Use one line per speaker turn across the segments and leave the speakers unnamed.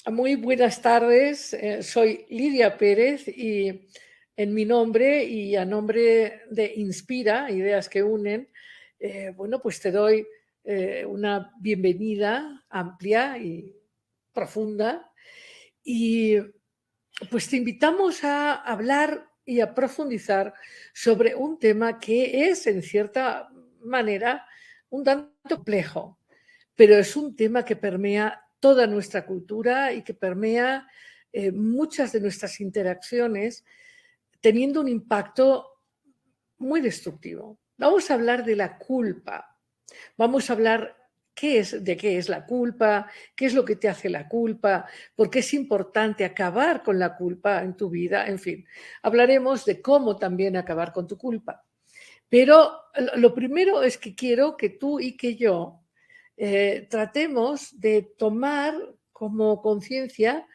Muy buenas tardes, soy Lidia Pérez y en mi nombre y a nombre de Inspira, Ideas que Unen, bueno, pues te doy una bienvenida amplia y profunda y pues te invitamos a hablar y a profundizar sobre un tema que es, en cierta manera, un tanto complejo, pero es un tema que permea toda nuestra cultura y que permea muchas de nuestras interacciones, teniendo un impacto muy destructivo. Vamos a hablar de la culpa. Vamos a hablar de qué es la culpa, qué es lo que te hace la culpa, por qué es importante acabar con la culpa en tu vida, en fin. Hablaremos de cómo también acabar con tu culpa. Pero lo primero es que quiero que tú y que yo tratemos de tomar como conciencia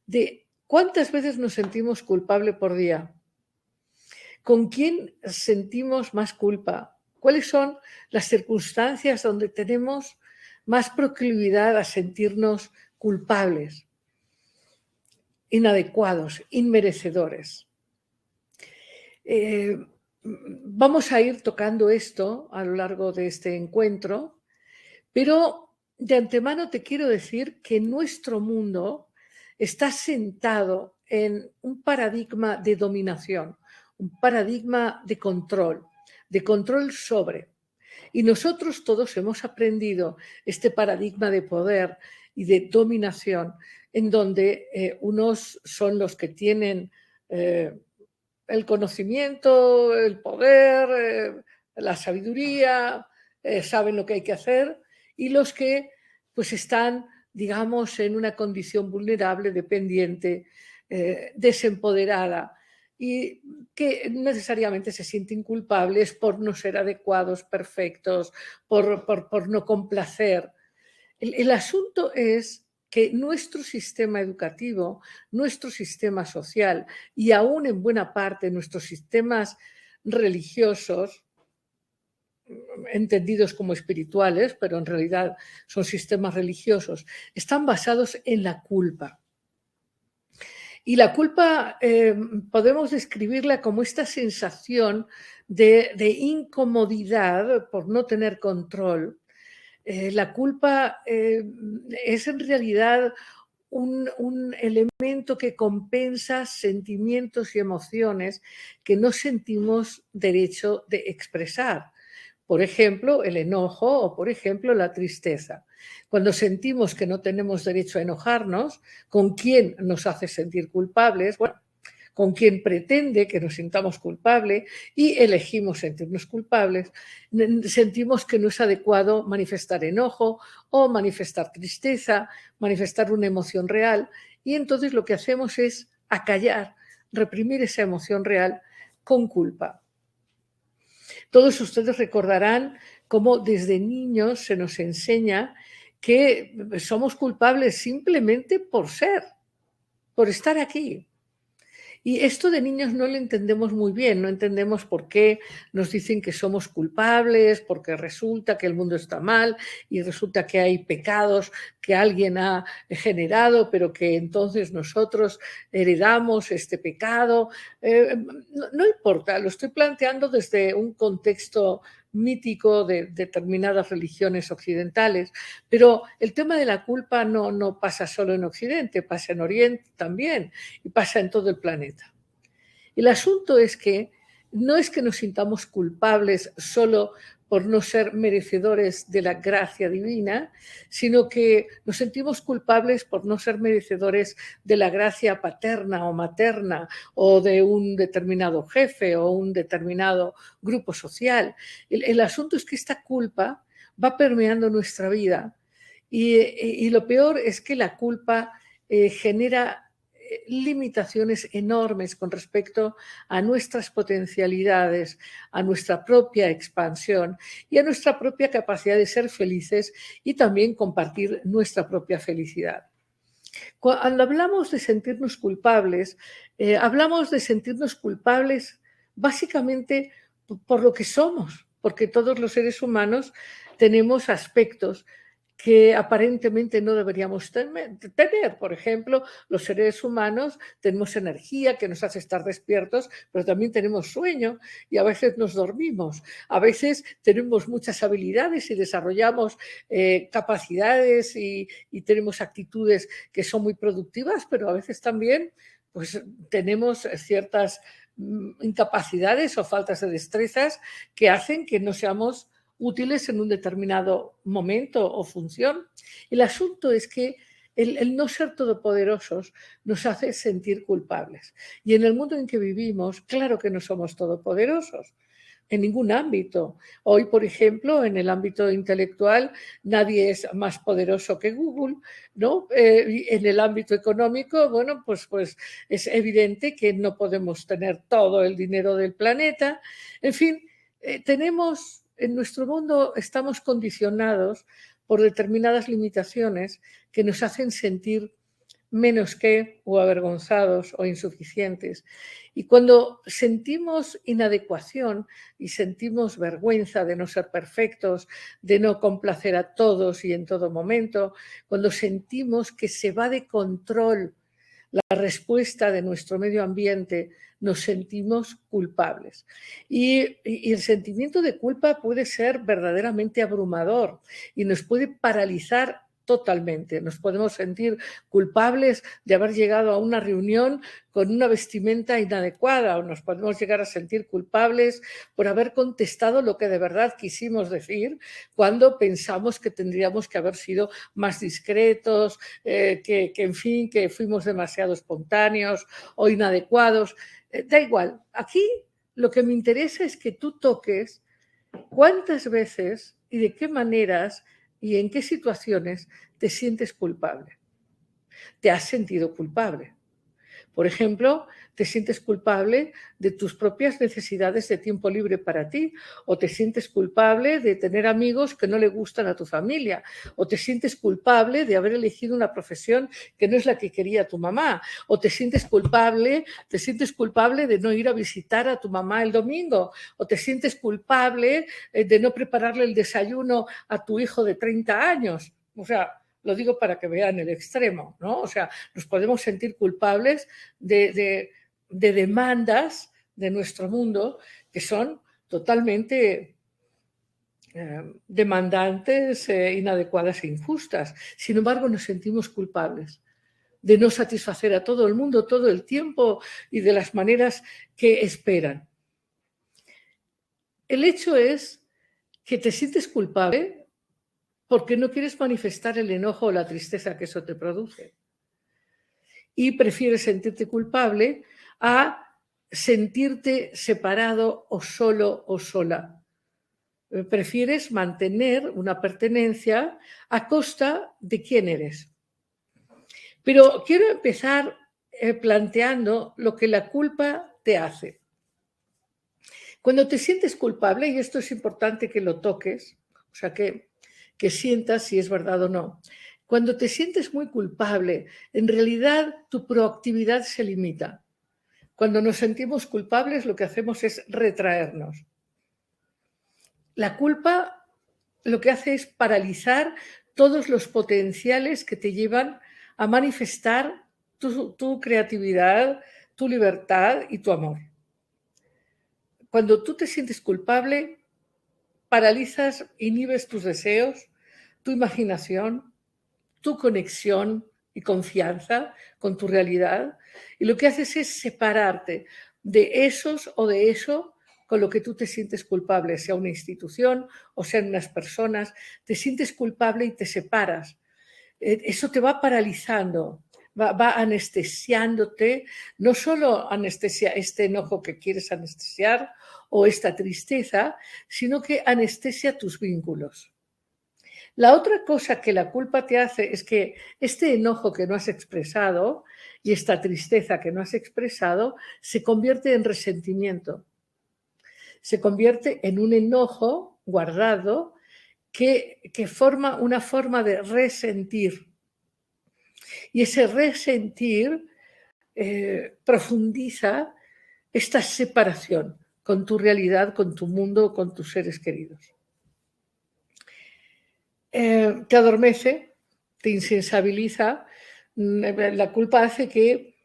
de cuántas veces nos sentimos culpable por día. ¿Con quién sentimos más culpa? ¿Cuáles son las circunstancias donde tenemos más proclividad a sentirnos culpables, inadecuados, inmerecedores? Vamos a ir tocando esto a lo largo de este encuentro, pero de antemano te quiero decir que nuestro mundo está sentado en un paradigma de dominación, un paradigma de control sobre. Y nosotros todos hemos aprendido este paradigma de poder y de dominación, en donde unos son los que tienen el conocimiento, el poder, la sabiduría, saben lo que hay que hacer, y los que pues están, digamos, en una condición vulnerable, dependiente, desempoderada, y que necesariamente se sienten culpables por no ser adecuados, perfectos, por no complacer. El asunto es que nuestro sistema educativo, nuestro sistema social y aún en buena parte nuestros sistemas religiosos, entendidos como espirituales, pero en realidad son sistemas religiosos, están basados en la culpa. Y la culpa podemos describirla como esta sensación de incomodidad por no tener control. La culpa es en realidad un elemento que compensa sentimientos y emociones que no sentimos derecho de expresar. Por ejemplo, el enojo o, por ejemplo, la tristeza. Cuando sentimos que no tenemos derecho a enojarnos, ¿con quién nos hace sentir culpables? Bueno, con quien pretende que nos sintamos culpables y elegimos sentirnos culpables, sentimos que no es adecuado manifestar enojo o manifestar tristeza, manifestar una emoción real, y entonces lo que hacemos es acallar, reprimir esa emoción real con culpa. Todos ustedes recordarán cómo desde niños se nos enseña que somos culpables simplemente por ser, por estar aquí. Y esto de niños no lo entendemos muy bien, no entendemos por qué nos dicen que somos culpables, porque resulta que el mundo está mal y resulta que hay pecados que alguien ha generado, pero que entonces nosotros heredamos este pecado. No importa, lo estoy planteando desde un contexto mítico de determinadas religiones occidentales, pero el tema de la culpa no pasa solo en Occidente, pasa en Oriente también y pasa en todo el planeta. El asunto es que no es que nos sintamos culpables solo por no ser merecedores de la gracia divina, sino que nos sentimos culpables por no ser merecedores de la gracia paterna o materna o de un determinado jefe o un determinado grupo social. El asunto es que esta culpa va permeando nuestra vida y lo peor es que la culpa genera limitaciones enormes con respecto a nuestras potencialidades, a nuestra propia expansión y a nuestra propia capacidad de ser felices y también compartir nuestra propia felicidad. Cuando hablamos de sentirnos culpables, hablamos de sentirnos culpables básicamente por lo que somos, porque todos los seres humanos tenemos aspectos que aparentemente no deberíamos tener. Por ejemplo, los seres humanos tenemos energía que nos hace estar despiertos, pero también tenemos sueño y a veces nos dormimos. A veces tenemos muchas habilidades y desarrollamos capacidades y tenemos actitudes que son muy productivas, pero a veces también pues, tenemos ciertas incapacidades o faltas de destrezas que hacen que no seamos útiles en un determinado momento o función. El asunto es que el no ser todopoderosos nos hace sentir culpables. Y en el mundo en que vivimos, claro que no somos todopoderosos en ningún ámbito. Hoy, por ejemplo, en el ámbito intelectual, nadie es más poderoso que Google, ¿no? En el ámbito económico, bueno, pues es evidente que no podemos tener todo el dinero del planeta. En fin, tenemos en nuestro mundo estamos condicionados por determinadas limitaciones que nos hacen sentir menos que o avergonzados o insuficientes. Y cuando sentimos inadecuación y sentimos vergüenza de no ser perfectos, de no complacer a todos y en todo momento, cuando sentimos que se va de control la respuesta de nuestro medio ambiente, nos sentimos culpables. Y el sentimiento de culpa puede ser verdaderamente abrumador y nos puede paralizar totalmente. Nos podemos sentir culpables de haber llegado a una reunión con una vestimenta inadecuada o nos podemos llegar a sentir culpables por haber contestado lo que de verdad quisimos decir cuando pensamos que tendríamos que haber sido más discretos, en fin, que fuimos demasiado espontáneos o inadecuados. Da igual, aquí lo que me interesa es que tú toques cuántas veces y de qué maneras y en qué situaciones te sientes culpable. ¿Te has sentido culpable? Por ejemplo, te sientes culpable de tus propias necesidades de tiempo libre para ti, o te sientes culpable de tener amigos que no le gustan a tu familia, o te sientes culpable de haber elegido una profesión que no es la que quería tu mamá, o te sientes culpable de no ir a visitar a tu mamá el domingo, o te sientes culpable de no prepararle el desayuno a tu hijo de 30 años. O sea, lo digo para que vean el extremo, ¿no? O sea, nos podemos sentir culpables de demandas de nuestro mundo que son totalmente demandantes, inadecuadas e injustas. Sin embargo, nos sentimos culpables de no satisfacer a todo el mundo todo el tiempo y de las maneras que esperan. El hecho es que te sientes culpable porque no quieres manifestar el enojo o la tristeza que eso te produce. Y prefieres sentirte culpable a sentirte separado o solo o sola. Prefieres mantener una pertenencia a costa de quién eres. Pero quiero empezar planteando lo que la culpa te hace. Cuando te sientes culpable, y esto es importante que lo toques, o sea, que sientas si es verdad o no. Cuando te sientes muy culpable, en realidad tu proactividad se limita. Cuando nos sentimos culpables, lo que hacemos es retraernos. La culpa lo que hace es paralizar todos los potenciales que te llevan a manifestar tu creatividad, tu libertad y tu amor. Cuando tú te sientes culpable, paralizas, inhibes tus deseos, tu imaginación, tu conexión y confianza con tu realidad, y lo que haces es separarte de esos o de eso con lo que tú te sientes culpable, sea una institución o sean unas personas, te sientes culpable y te separas. Eso te va paralizando, va anestesiándote, no solo anestesia este enojo que quieres anestesiar o esta tristeza, sino que anestesia tus vínculos. La otra cosa que la culpa te hace es que este enojo que no has expresado y esta tristeza que no has expresado se convierte en resentimiento. Se convierte en un enojo guardado que forma una forma de resentir. Y ese resentir profundiza esta separación con tu realidad, con tu mundo, con tus seres queridos. te adormece, te insensibiliza. La culpa hace que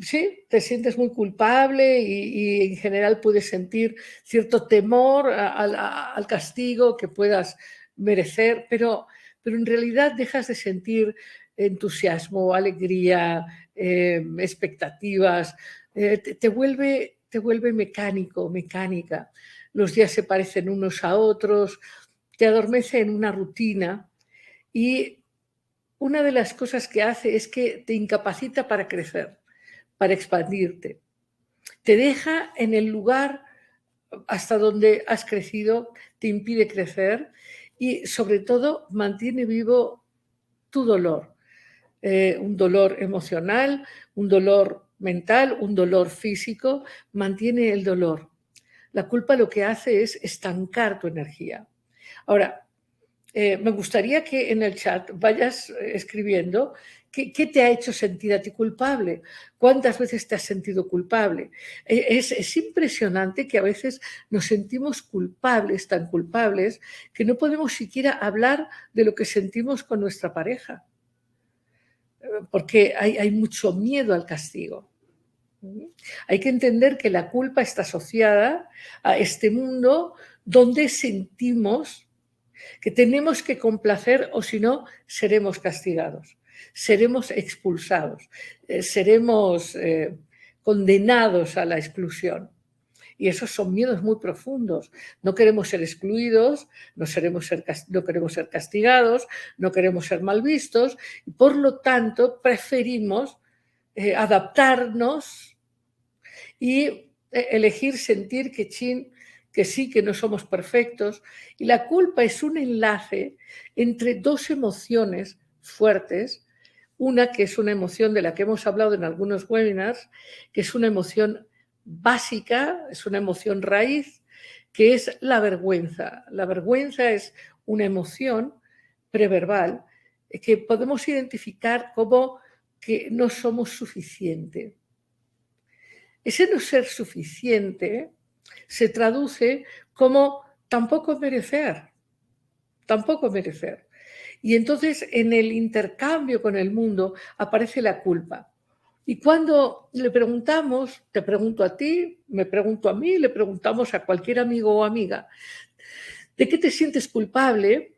sí, te sientes muy culpable y en general puedes sentir cierto temor al castigo que puedas merecer, pero en realidad dejas de sentir entusiasmo, alegría, expectativas. Te vuelve mecánico, mecánica. Los días se parecen unos a otros, te adormece en una rutina y una de las cosas que hace es que te incapacita para crecer, para expandirte. Te deja en el lugar hasta donde has crecido, te impide crecer y sobre todo mantiene vivo tu dolor. Un dolor emocional, un dolor mental, un dolor físico, mantiene el dolor. La culpa lo que hace es estancar tu energía. Ahora, me gustaría que en el chat vayas escribiendo qué te ha hecho sentir a ti culpable, cuántas veces te has sentido culpable. Es impresionante que a veces nos sentimos culpables, tan culpables, que no podemos siquiera hablar de lo que sentimos con nuestra pareja, porque hay mucho miedo al castigo. Hay que entender que la culpa está asociada a este mundo donde sentimos que tenemos que complacer o si no, seremos castigados, seremos expulsados, seremos condenados a la exclusión. Y esos son miedos muy profundos. No queremos ser excluidos, no queremos ser castigados, no queremos ser mal vistos y por lo tanto preferimos adaptarnos y elegir sentir que sí, que no somos perfectos. Y la culpa es un enlace entre dos emociones fuertes. Una que es una emoción de la que hemos hablado en algunos webinars, que es una emoción básica, es una emoción raíz, que es la vergüenza. La vergüenza es una emoción preverbal que podemos identificar como que no somos suficientes. Ese no ser suficiente se traduce como tampoco merecer, tampoco merecer. Y entonces en el intercambio con el mundo aparece la culpa. Y cuando le preguntamos, te pregunto a ti, me pregunto a mí, le preguntamos a cualquier amigo o amiga, ¿de qué te sientes culpable?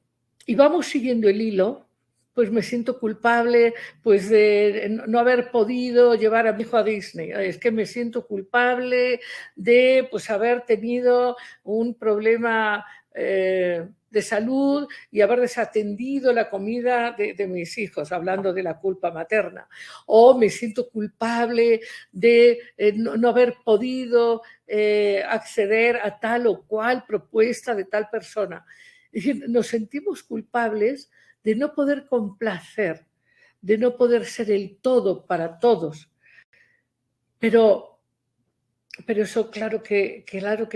Y vamos siguiendo el hilo, pues me siento culpable pues de no haber podido llevar a mi hijo a Disney. Es que me siento culpable de pues haber tenido un problema de salud y haber desatendido la comida de mis hijos, hablando de la culpa materna. O me siento culpable de no haber podido acceder a tal o cual propuesta de tal persona. Es decir, nos sentimos culpables de no poder complacer, de no poder ser el todo para todos. Pero eso claro que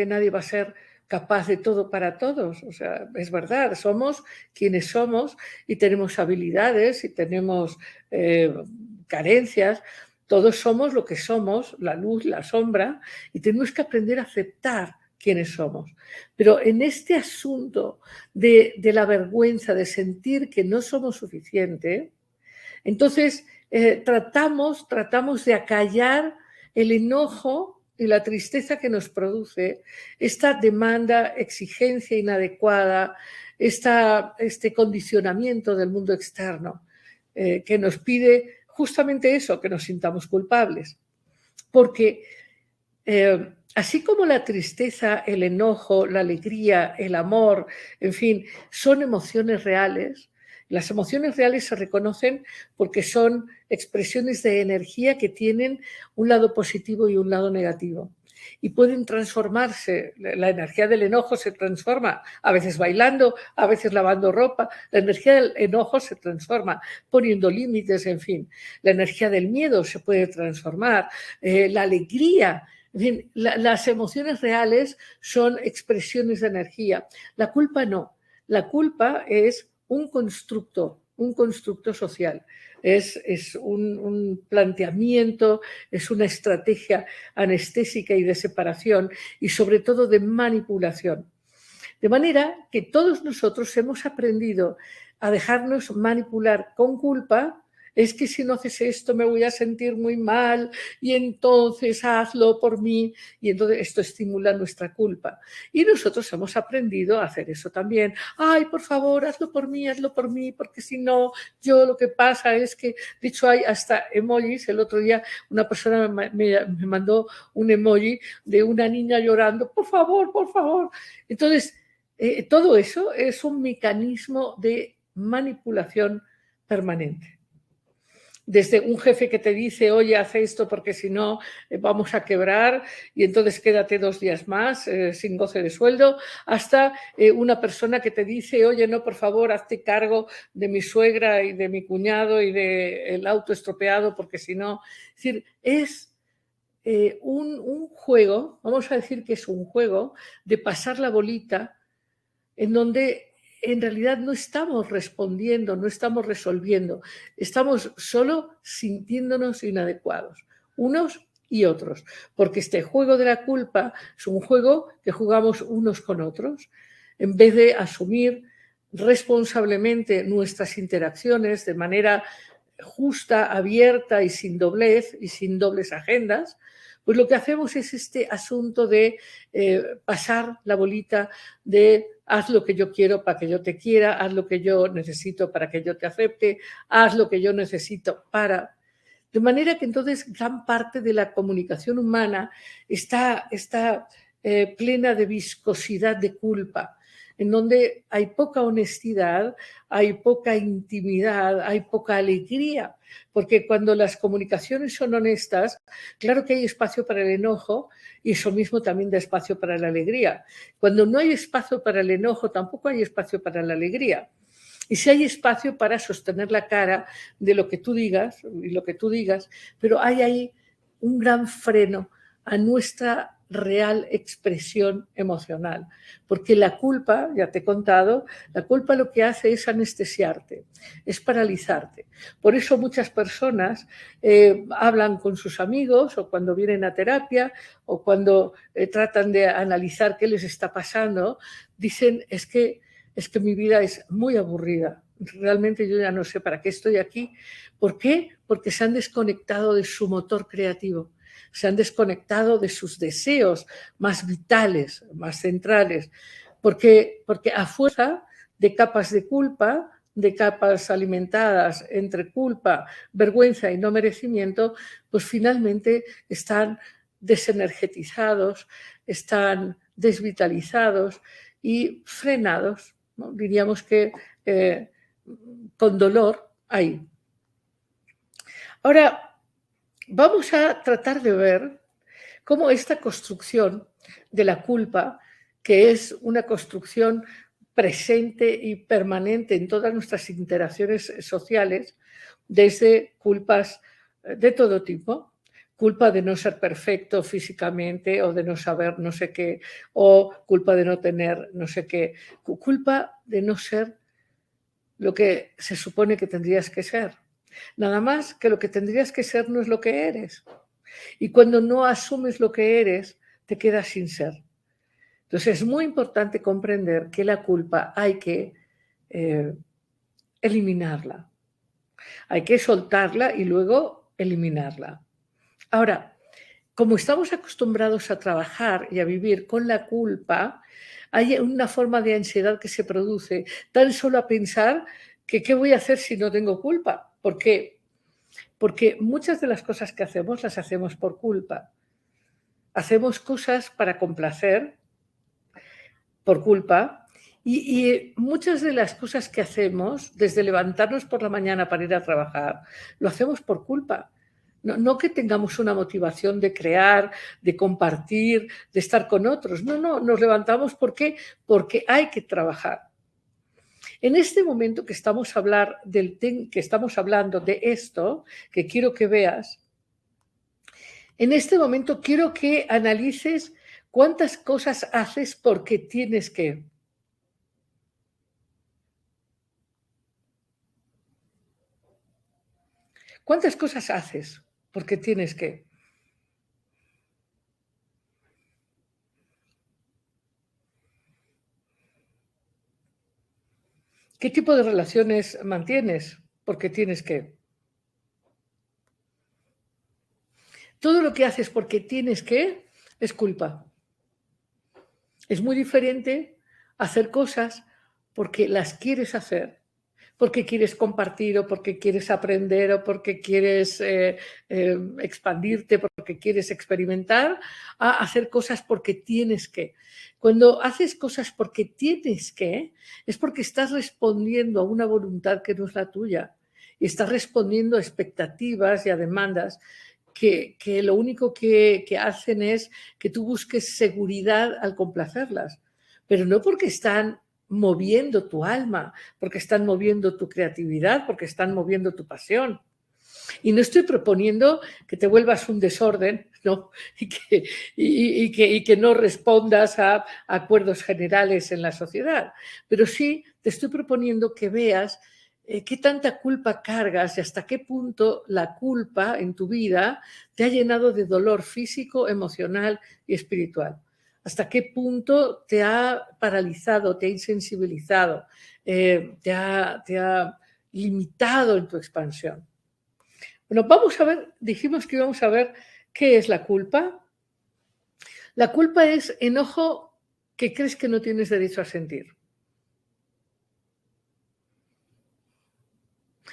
nadie va a ser capaz de todo para todos. O sea, es verdad, somos quienes somos y tenemos habilidades y tenemos carencias. Todos somos lo que somos, la luz, la sombra, y tenemos que aprender a aceptar quiénes somos. Pero en este asunto de la vergüenza, de sentir que no somos suficientes, entonces tratamos de acallar el enojo y la tristeza que nos produce esta demanda, exigencia inadecuada, este condicionamiento del mundo externo que nos pide justamente eso, que nos sintamos culpables. Porque así como la tristeza, el enojo, la alegría, el amor, en fin, son emociones reales, las emociones reales se reconocen porque son expresiones de energía que tienen un lado positivo y un lado negativo. Y pueden transformarse. La energía del enojo se transforma, a veces bailando, a veces lavando ropa. La energía del enojo se transforma poniendo límites, en fin. La energía del miedo se puede transformar. La alegría. En fin, las emociones reales son expresiones de energía. La culpa no. La culpa es un constructo social. Es un planteamiento, es una estrategia anestésica y de separación y sobre todo de manipulación. De manera que todos nosotros hemos aprendido a dejarnos manipular con culpa. Es que si no haces esto me voy a sentir muy mal y entonces hazlo por mí. Y entonces esto estimula nuestra culpa. Y nosotros hemos aprendido a hacer eso también. Ay, por favor, hazlo por mí, porque si no, yo lo que pasa es que, de hecho, hay hasta emojis. El otro día una persona me mandó un emoji de una niña llorando, por favor, por favor. Entonces, todo eso es un mecanismo de manipulación permanente. Desde un jefe que te dice, oye, haz esto porque si no vamos a quebrar y entonces quédate 2 días más sin goce de sueldo, hasta una persona que te dice, oye, no, por favor, hazte cargo de mi suegra y de mi cuñado y del auto estropeado porque si no. Es decir, es un juego, vamos a decir que es un juego de pasar la bolita en donde en realidad no estamos respondiendo, no estamos resolviendo, estamos solo sintiéndonos inadecuados, unos y otros, porque este juego de la culpa es un juego que jugamos unos con otros, en vez de asumir responsablemente nuestras interacciones de manera justa, abierta y sin doblez y sin dobles agendas, pues lo que hacemos es este asunto de pasar la bolita de haz lo que yo quiero para que yo te quiera, haz lo que yo necesito para que yo te acepte, haz lo que yo necesito para. De manera que entonces gran parte de la comunicación humana está plena de viscosidad de culpa, en donde hay poca honestidad, hay poca intimidad, hay poca alegría, porque cuando las comunicaciones son honestas, claro que hay espacio para el enojo y eso mismo también da espacio para la alegría. Cuando no hay espacio para el enojo, tampoco hay espacio para la alegría. Y si hay espacio para sostener la cara de lo que tú digas y lo que tú digas, pero hay ahí un gran freno a nuestra real expresión emocional. Porque la culpa, ya te he contado, la culpa lo que hace es anestesiarte, es paralizarte. Por eso muchas personas hablan con sus amigos o cuando vienen a terapia o cuando tratan de analizar qué les está pasando, dicen es que mi vida es muy aburrida. Realmente yo ya no sé para qué estoy aquí. ¿Por qué? Porque se han desconectado de su motor creativo, se han desconectado de sus deseos más vitales, más centrales, porque a fuerza de capas de culpa, de capas alimentadas entre culpa, vergüenza y no merecimiento, pues finalmente están desenergetizados, están desvitalizados y frenados, ¿no? Diríamos que con dolor ahí. Ahora, vamos a tratar de ver cómo esta construcción de la culpa, que es una construcción presente y permanente en todas nuestras interacciones sociales, desde culpas de todo tipo, culpa de no ser perfecto físicamente o de no saber no sé qué, o culpa de no tener no sé qué, culpa de no ser lo que se supone que tendrías que ser. Nada más que lo que tendrías que ser no es lo que eres. Y cuando no asumes lo que eres, te quedas sin ser. Entonces es muy importante comprender que la culpa hay que eliminarla. Hay que soltarla y luego eliminarla. Ahora, como estamos acostumbrados a trabajar y a vivir con la culpa, hay una forma de ansiedad que se produce tan solo a pensar que ¿qué voy a hacer si no tengo culpa? ¿Por qué? Porque muchas de las cosas que hacemos las hacemos por culpa. Hacemos cosas para complacer por culpa y muchas de las cosas que hacemos, desde levantarnos por la mañana para ir a trabajar, lo hacemos por culpa. No que tengamos una motivación de crear, de compartir, de estar con otros. No, nos levantamos porque hay que trabajar. En este momento que estamos hablando de esto, que quiero que veas, en este momento quiero que analices cuántas cosas haces porque tienes que. ¿Cuántas cosas haces porque tienes que? ¿Qué tipo de relaciones mantienes? Porque tienes que. Todo lo que haces porque tienes que es culpa. Es muy diferente hacer cosas porque las quieres hacer, porque quieres compartir o porque quieres aprender o porque quieres expandirte, porque quieres experimentar, a hacer cosas porque tienes que. Cuando haces cosas porque tienes que, es porque estás respondiendo a una voluntad que no es la tuya y estás respondiendo a expectativas y a demandas que lo único que hacen es que tú busques seguridad al complacerlas, pero no porque están moviendo tu alma, porque están moviendo tu creatividad, porque están moviendo tu pasión. Y no estoy proponiendo que te vuelvas un desorden, ¿no? Y que no respondas a acuerdos generales en la sociedad, pero sí te estoy proponiendo que veas qué tanta culpa cargas y hasta qué punto la culpa en tu vida te ha llenado de dolor físico, emocional y espiritual. Hasta qué punto te ha paralizado, te ha insensibilizado, te ha limitado en tu expansión. Bueno, vamos a ver, dijimos que íbamos a ver qué es la culpa. La culpa es enojo que crees que no tienes derecho a sentir.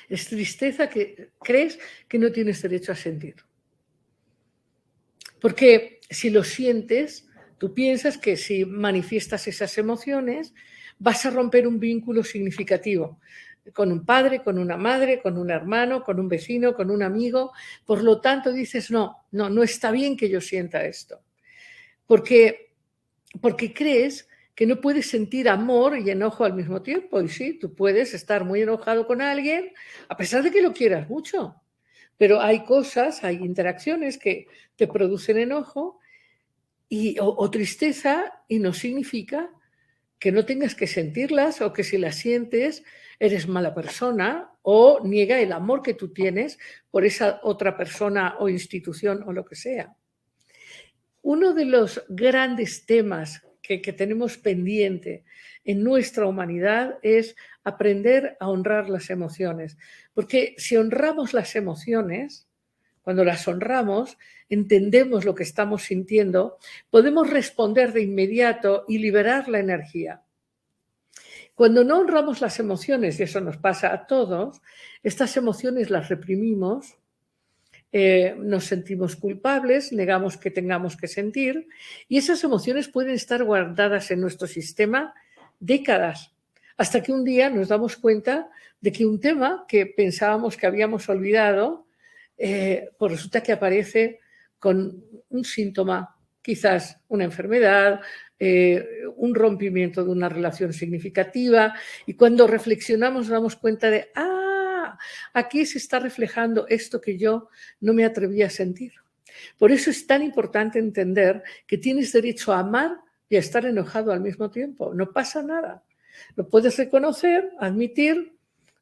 Es tristeza que crees que no tienes derecho a sentir. Porque si lo sientes, tú piensas que si manifiestas esas emociones, vas a romper un vínculo significativo con un padre, con una madre, con un hermano, con un vecino, con un amigo. Por lo tanto, dices, no está bien que yo sienta esto. Porque crees que no puedes sentir amor y enojo al mismo tiempo. Y sí, tú puedes estar muy enojado con alguien, a pesar de que lo quieras mucho. Pero hay cosas, hay interacciones que te producen enojo o tristeza y no significa que no tengas que sentirlas o que si las sientes eres mala persona o niega el amor que tú tienes por esa otra persona o institución o lo que sea. Uno de los grandes temas que tenemos pendiente en nuestra humanidad es aprender a honrar las emociones. Porque si honramos las emociones, cuando las honramos, entendemos lo que estamos sintiendo, podemos responder de inmediato y liberar la energía. Cuando no honramos las emociones, y eso nos pasa a todos, estas emociones las reprimimos, nos sentimos culpables, negamos que tengamos que sentir y esas emociones pueden estar guardadas en nuestro sistema décadas, hasta que un día nos damos cuenta de que un tema que pensábamos que habíamos olvidado, pues resulta que aparece con un síntoma, quizás una enfermedad, un rompimiento de una relación significativa, y cuando reflexionamos nos damos cuenta de, aquí se está reflejando esto que yo no me atreví a sentir. Por eso es tan importante entender que tienes derecho a amar y a estar enojado al mismo tiempo. No pasa nada. Lo puedes reconocer, admitir,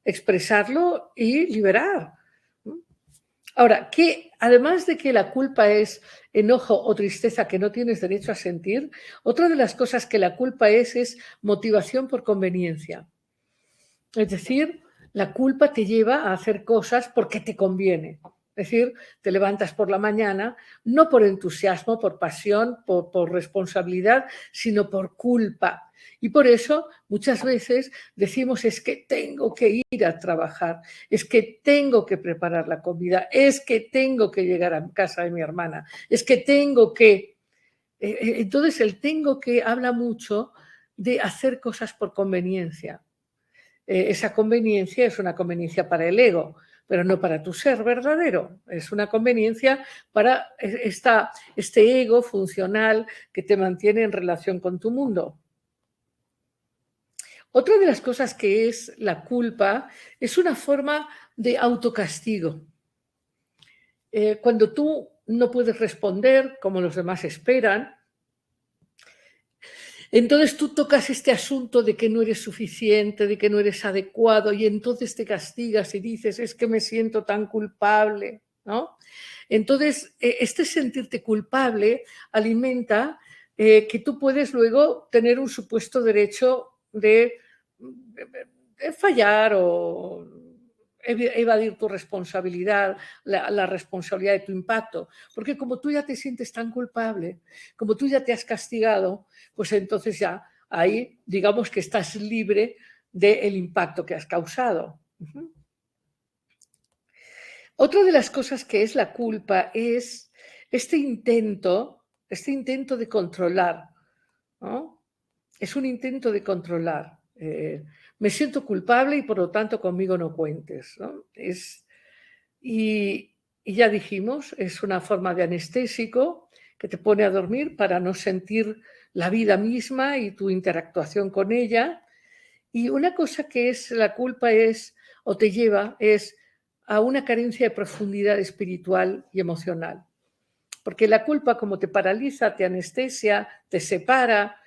expresarlo y liberar. Ahora, que además de que la culpa es enojo o tristeza que no tienes derecho a sentir, otra de las cosas que la culpa es motivación por conveniencia. Es decir, la culpa te lleva a hacer cosas porque te conviene. Es decir, te levantas por la mañana no por entusiasmo, por pasión, por responsabilidad, sino por culpa. Y por eso muchas veces decimos es que tengo que ir a trabajar, es que tengo que preparar la comida, es que tengo que llegar a casa de mi hermana, es que tengo que... Entonces el tengo que habla mucho de hacer cosas por conveniencia. Esa conveniencia es una conveniencia para el ego, pero no para tu ser verdadero. Es una conveniencia para este ego funcional que te mantiene en relación con tu mundo. Otra de las cosas que es la culpa es una forma de autocastigo. Cuando tú no puedes responder como los demás esperan, entonces tú tocas este asunto de que no eres suficiente, de que no eres adecuado y entonces te castigas y dices, es que me siento tan culpable, ¿no? Entonces, este sentirte culpable alimenta que tú puedes luego tener un supuesto derecho de fallar o evadir tu responsabilidad, la responsabilidad de tu impacto. Porque como tú ya te sientes tan culpable, como tú ya te has castigado, pues entonces ya ahí digamos que estás libre del impacto que has causado. Otra de las cosas que es la culpa es este intento de controlar, ¿no? Es un intento de controlar. Me siento culpable y por lo tanto conmigo no cuentes, ¿no? Y ya dijimos, es una forma de anestésico que te pone a dormir para no sentir la vida misma y tu interactuación con ella. Y una cosa que es la culpa es, o te lleva, es a una carencia de profundidad espiritual y emocional. Porque la culpa, como te paraliza, te anestesia, te separa,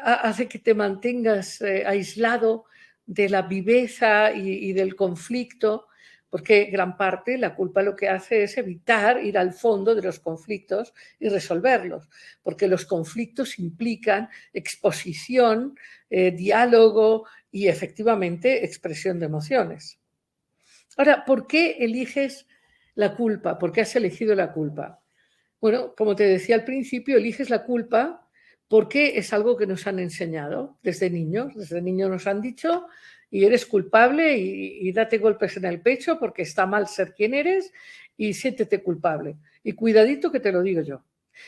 hace que te mantengas aislado de la viveza y del conflicto, porque gran parte la culpa lo que hace es evitar ir al fondo de los conflictos y resolverlos, porque los conflictos implican exposición, diálogo y efectivamente expresión de emociones. Ahora, ¿por qué eliges la culpa? ¿Por qué has elegido la culpa? Bueno, como te decía al principio, eliges la culpa porque es algo que nos han enseñado desde niños. Desde niños nos han dicho y eres culpable y date golpes en el pecho porque está mal ser quien eres y siéntete culpable. Y cuidadito que te lo digo yo.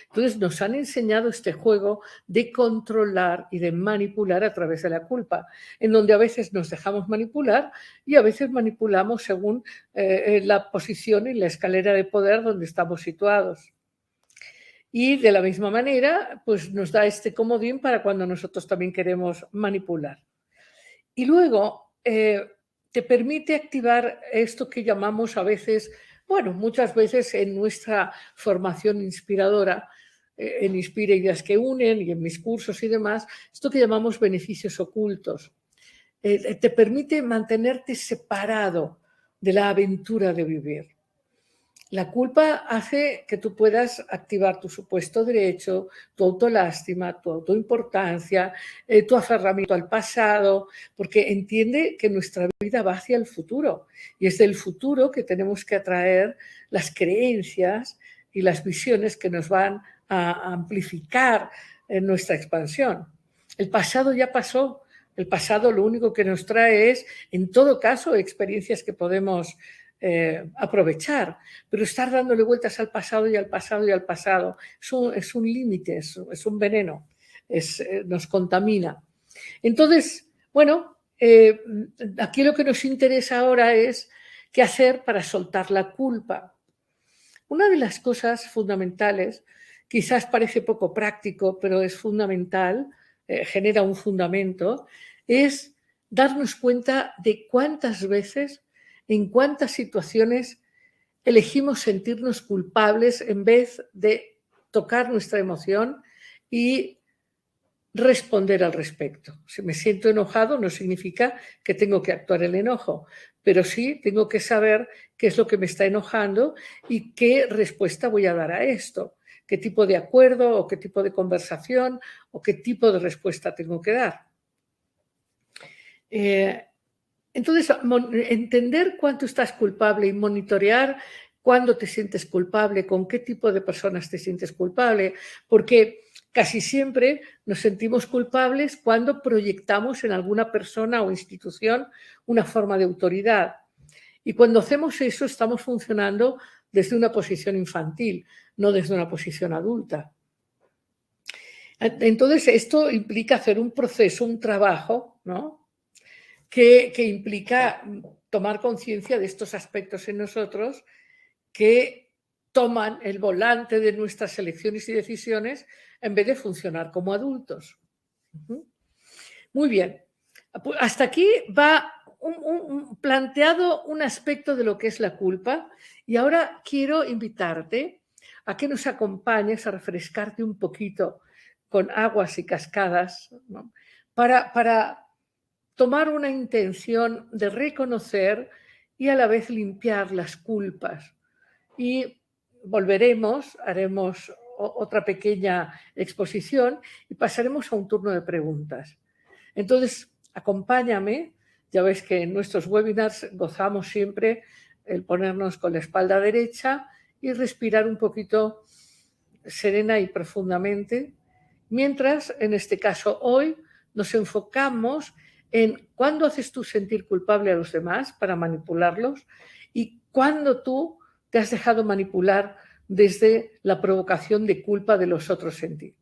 Entonces nos han enseñado este juego de controlar y de manipular a través de la culpa, en donde a veces nos dejamos manipular y a veces manipulamos según la posición y la escalera de poder donde estamos situados. Y de la misma manera, pues nos da este comodín para cuando nosotros también queremos manipular. Y luego te permite activar esto que llamamos a veces, bueno, muchas veces en nuestra formación inspiradora, en Inspira Ideas que Unen y en mis cursos y demás, esto que llamamos beneficios ocultos. Te permite mantenerte separado de la aventura de vivir. La culpa hace que tú puedas activar tu supuesto derecho, tu autolástima, tu autoimportancia, tu aferramiento al pasado, porque entiende que nuestra vida va hacia el futuro y es del futuro que tenemos que atraer las creencias y las visiones que nos van a amplificar en nuestra expansión. El pasado ya pasó. El pasado lo único que nos trae es, en todo caso, experiencias que podemos aprovechar, pero estar dándole vueltas al pasado y al pasado y al pasado es un límite, es un veneno, nos contamina. Entonces, bueno, aquí lo que nos interesa ahora es qué hacer para soltar la culpa. Una de las cosas fundamentales, quizás parece poco práctico, pero es fundamental, genera un fundamento, es darnos cuenta de cuántas veces, en cuántas situaciones elegimos sentirnos culpables en vez de tocar nuestra emoción y responder al respecto. Si me siento enojado no significa que tengo que actuar el enojo, pero sí tengo que saber qué es lo que me está enojando y qué respuesta voy a dar a esto, qué tipo de acuerdo o qué tipo de conversación o qué tipo de respuesta tengo que dar. Entonces, entender cuánto estás culpable y monitorear cuándo te sientes culpable, con qué tipo de personas te sientes culpable, porque casi siempre nos sentimos culpables cuando proyectamos en alguna persona o institución una forma de autoridad. Y cuando hacemos eso estamos funcionando desde una posición infantil, no desde una posición adulta. Entonces, esto implica hacer un proceso, un trabajo, ¿no?, que implica tomar conciencia de estos aspectos en nosotros que toman el volante de nuestras elecciones y decisiones en vez de funcionar como adultos. Muy bien. Hasta aquí va planteado un aspecto de lo que es la culpa y ahora quiero invitarte a que nos acompañes a refrescarte un poquito con aguas y cascadas, ¿no?, para tomar una intención de reconocer y a la vez limpiar las culpas. Y volveremos, haremos otra pequeña exposición y pasaremos a un turno de preguntas. Entonces, acompáñame. Ya ves que en nuestros webinars gozamos siempre el ponernos con la espalda derecha y respirar un poquito serena y profundamente, mientras, en este caso hoy, nos enfocamos en cuándo haces tú sentir culpable a los demás para manipularlos y cuándo tú te has dejado manipular desde la provocación de culpa de los otros en ti.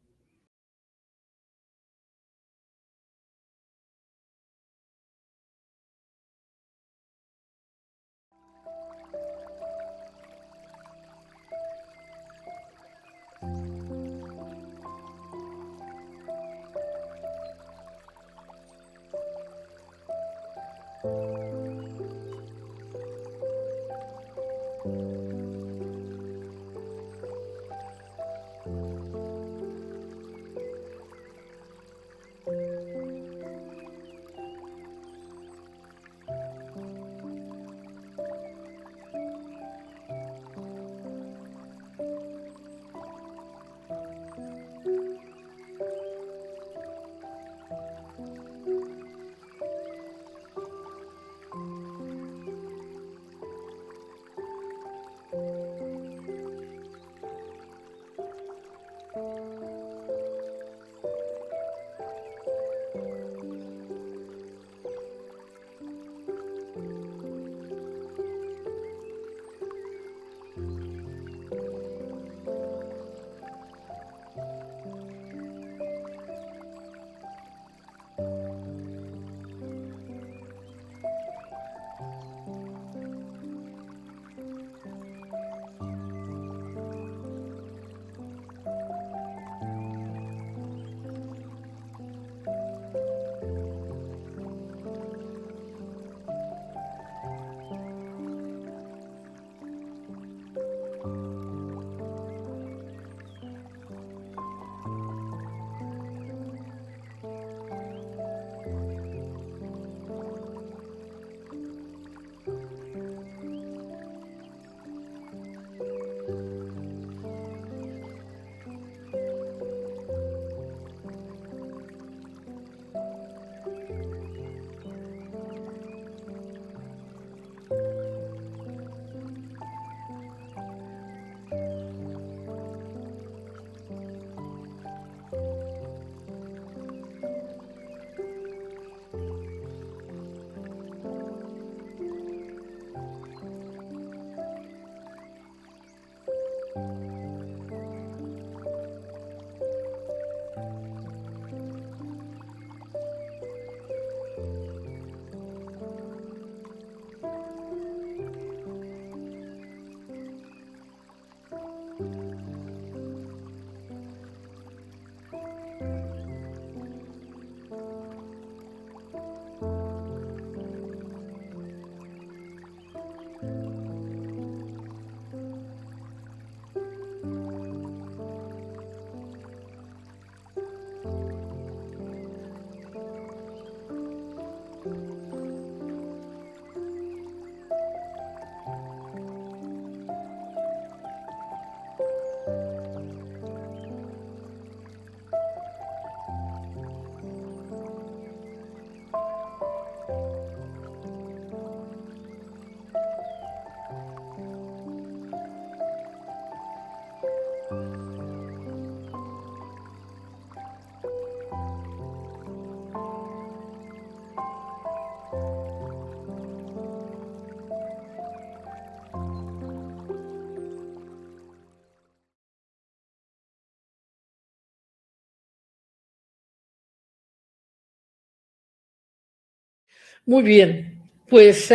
Muy bien, pues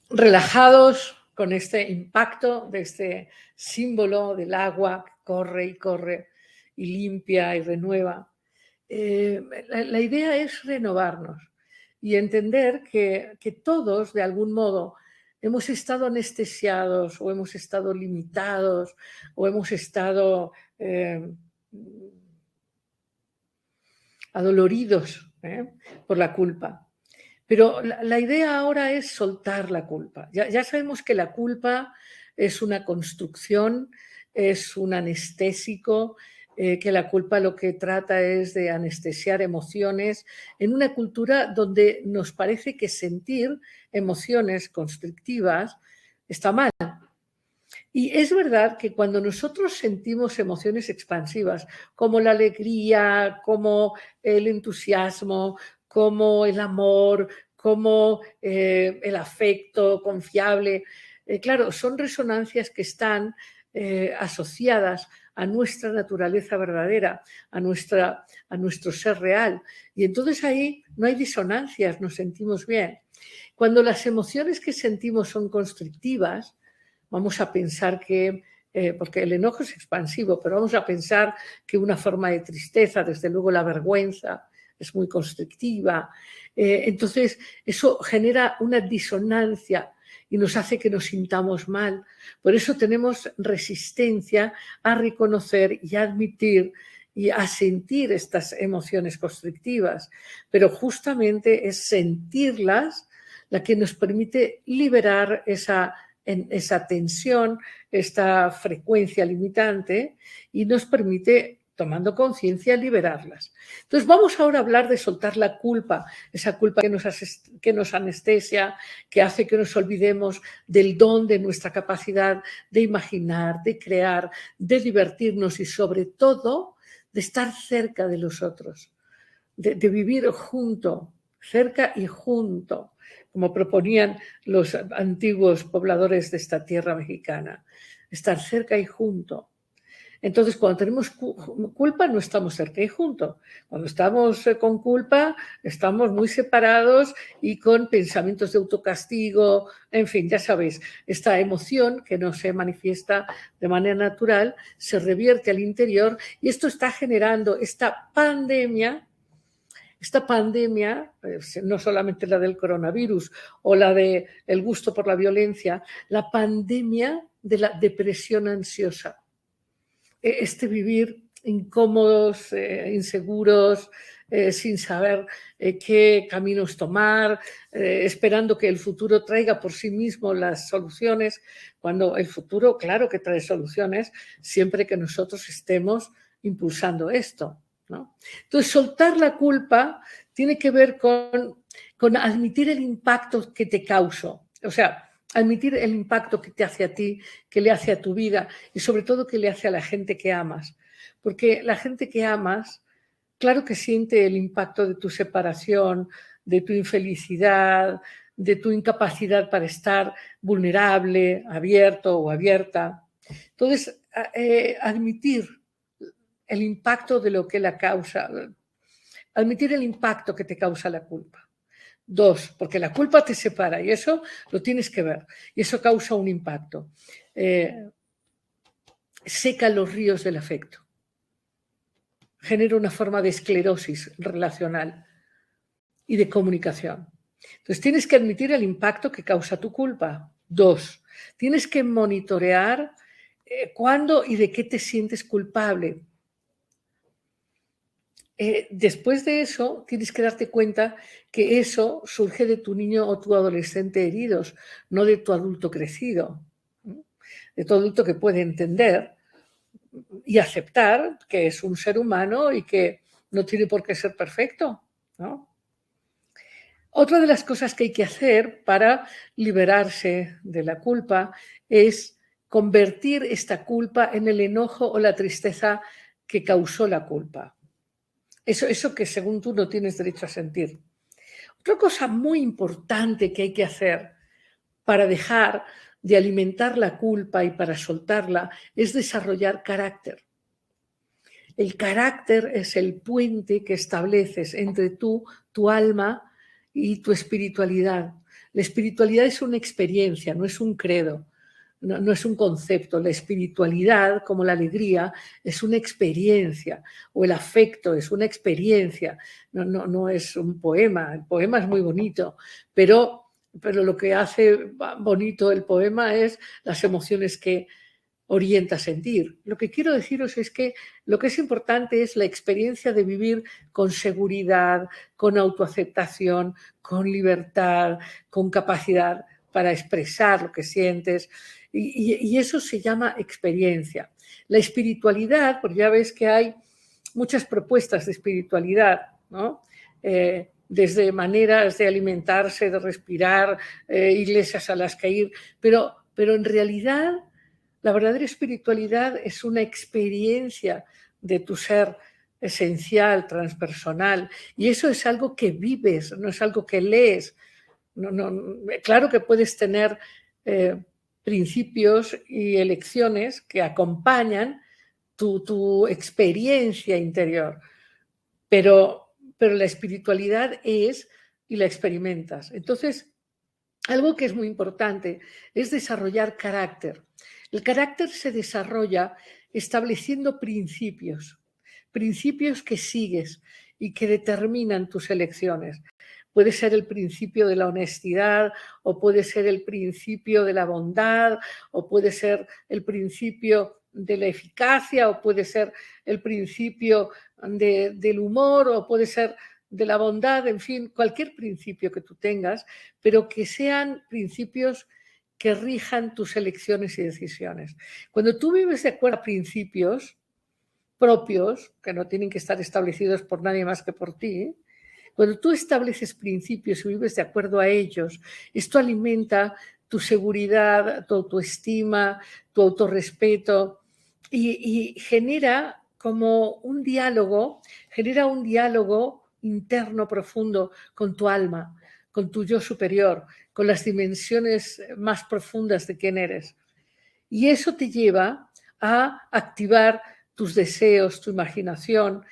relajados con este impacto de este símbolo del agua que corre y corre y limpia y renueva. La idea es renovarnos y entender que todos, de algún modo, hemos estado anestesiados o hemos estado limitados o hemos estado adoloridos por la culpa. Pero la idea ahora es soltar la culpa. Ya sabemos que la culpa es una construcción, es un anestésico, que la culpa lo que trata es de anestesiar emociones en una cultura donde nos parece que sentir emociones constrictivas está mal. Y es verdad que cuando nosotros sentimos emociones expansivas, como la alegría, como el entusiasmo, como el amor, como el afecto confiable, claro, son resonancias que están asociadas a nuestra naturaleza verdadera, a nuestro ser real. Y entonces ahí no hay disonancias, nos sentimos bien. Cuando las emociones que sentimos son constrictivas, vamos a pensar que, porque el enojo es expansivo, pero vamos a pensar que una forma de tristeza, desde luego la vergüenza, es muy constrictiva. Entonces, eso genera una disonancia y nos hace que nos sintamos mal. Por eso tenemos resistencia a reconocer y a admitir y a sentir estas emociones constrictivas. Pero justamente es sentirlas la que nos permite liberar esa tensión, esta frecuencia limitante, y nos permite, tomando conciencia, liberarlas. Entonces vamos ahora a hablar de soltar la culpa, esa culpa que nos anestesia, que hace que nos olvidemos del don de nuestra capacidad de imaginar, de crear, de divertirnos y sobre todo de estar cerca de los otros, de vivir junto, cerca y junto, como proponían los antiguos pobladores de esta tierra mexicana, estar cerca y junto. Entonces, cuando tenemos culpa, no estamos cerca y junto. Cuando estamos con culpa, estamos muy separados y con pensamientos de autocastigo, en fin, ya sabéis, esta emoción que no se manifiesta de manera natural, se revierte al interior y esto está generando esta pandemia, no solamente la del coronavirus o la del gusto por la violencia, la pandemia de la depresión ansiosa. Este vivir incómodos, inseguros, sin saber qué caminos tomar, esperando que el futuro traiga por sí mismo las soluciones, cuando el futuro, claro que trae soluciones, siempre que nosotros estemos impulsando esto, ¿no? Entonces, soltar la culpa tiene que ver con admitir el impacto que te causó. O sea, admitir el impacto que te hace a ti, que le hace a tu vida y sobre todo que le hace a la gente que amas. Porque la gente que amas, claro que siente el impacto de tu separación, de tu infelicidad, de tu incapacidad para estar vulnerable, abierto o abierta. Entonces, admitir el impacto de lo que la causa, admitir el impacto que te causa la culpa. 2, porque la culpa te separa y eso lo tienes que ver y eso causa un impacto. Seca los ríos del afecto. Genera una forma de esclerosis relacional y de comunicación. Entonces tienes que admitir el impacto que causa tu culpa. 2, tienes que monitorear cuándo y de qué te sientes culpable. Después de eso, tienes que darte cuenta que eso surge de tu niño o tu adolescente heridos, no de tu adulto crecido, de tu adulto que puede entender y aceptar que es un ser humano y que no tiene por qué ser perfecto, ¿no? Otra de las cosas que hay que hacer para liberarse de la culpa es convertir esta culpa en el enojo o la tristeza que causó la culpa. Eso que según tú no tienes derecho a sentir. Otra cosa muy importante que hay que hacer para dejar de alimentar la culpa y para soltarla es desarrollar carácter. El carácter es el puente que estableces entre tú, tu alma y tu espiritualidad. La espiritualidad es una experiencia, no es un credo. No es un concepto. La espiritualidad, como la alegría, es una experiencia, o el afecto es una experiencia, no es un poema. El poema es muy bonito, pero lo que hace bonito el poema es las emociones que orienta a sentir. Lo que quiero deciros es que lo que es importante es la experiencia de vivir con seguridad, con autoaceptación, con libertad, con capacidad para expresar lo que sientes, y eso se llama experiencia. La espiritualidad, porque ya ves que hay muchas propuestas de espiritualidad, ¿no? Desde maneras de alimentarse, de respirar, iglesias a las que ir, pero en realidad la verdadera espiritualidad es una experiencia de tu ser esencial, transpersonal, y eso es algo que vives, no es algo que lees. Claro que puedes tener principios y elecciones que acompañan tu experiencia interior, pero la espiritualidad es y la experimentas. Entonces, algo que es muy importante es desarrollar carácter. El carácter se desarrolla estableciendo principios que sigues y que determinan tus elecciones. Puede ser el principio de la honestidad, o puede ser el principio de la bondad, o puede ser el principio de la eficacia, o puede ser el principio del humor, o puede ser de la bondad, en fin, cualquier principio que tú tengas, pero que sean principios que rijan tus elecciones y decisiones. Cuando tú vives de acuerdo a principios propios, que no tienen que estar establecidos por nadie más que por ti, cuando tú estableces principios y vives de acuerdo a ellos, esto alimenta tu seguridad, tu autoestima, tu autorrespeto, y genera como un diálogo interno profundo con tu alma, con tu yo superior, con las dimensiones más profundas de quién eres. Y eso te lleva a activar tus deseos, tu imaginación,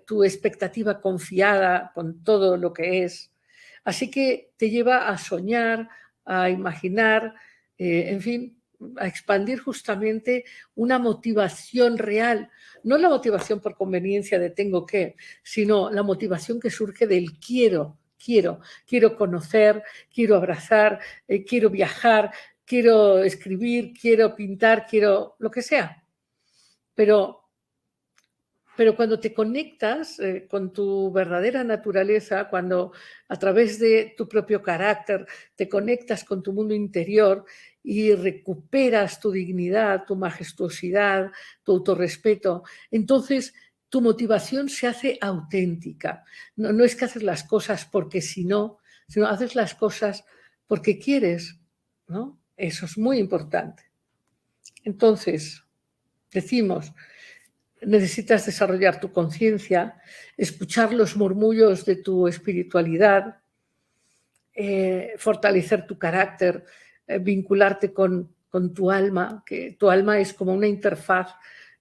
tu expectativa confiada con todo lo que es. Así que te lleva a soñar, a imaginar, en fin, a expandir justamente una motivación real, no la motivación por conveniencia de tengo que, sino la motivación que surge del quiero conocer, quiero abrazar, quiero viajar, quiero escribir, quiero pintar, quiero lo que sea. Pero cuando te conectas con tu verdadera naturaleza, cuando a través de tu propio carácter te conectas con tu mundo interior y recuperas tu dignidad, tu majestuosidad, tu autorrespeto, entonces tu motivación se hace auténtica. No es que haces las cosas porque si no, sino haces las cosas porque quieres, ¿no? Eso es muy importante. Entonces, decimos, necesitas desarrollar tu conciencia, escuchar los murmullos de tu espiritualidad, fortalecer tu carácter, vincularte con tu alma, que tu alma es como una interfaz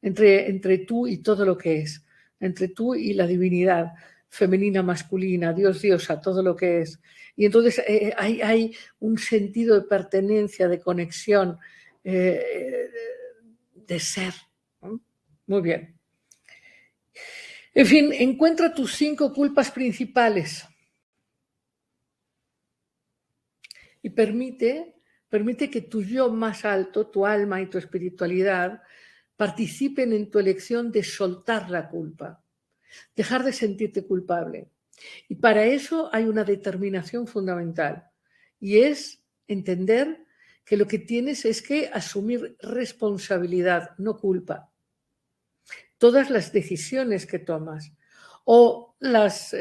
entre tú y todo lo que es, entre tú y la divinidad femenina, masculina, Dios, diosa, todo lo que es. Y entonces hay un sentido de pertenencia, de conexión, de ser, ¿no? Muy bien. En fin, encuentra tus 5 culpas principales y permite que tu yo más alto, tu alma y tu espiritualidad, participen en tu elección de soltar la culpa, dejar de sentirte culpable. Y para eso hay una determinación fundamental, y es entender que lo que tienes es que asumir responsabilidad, no culpa. Todas las decisiones que tomas o las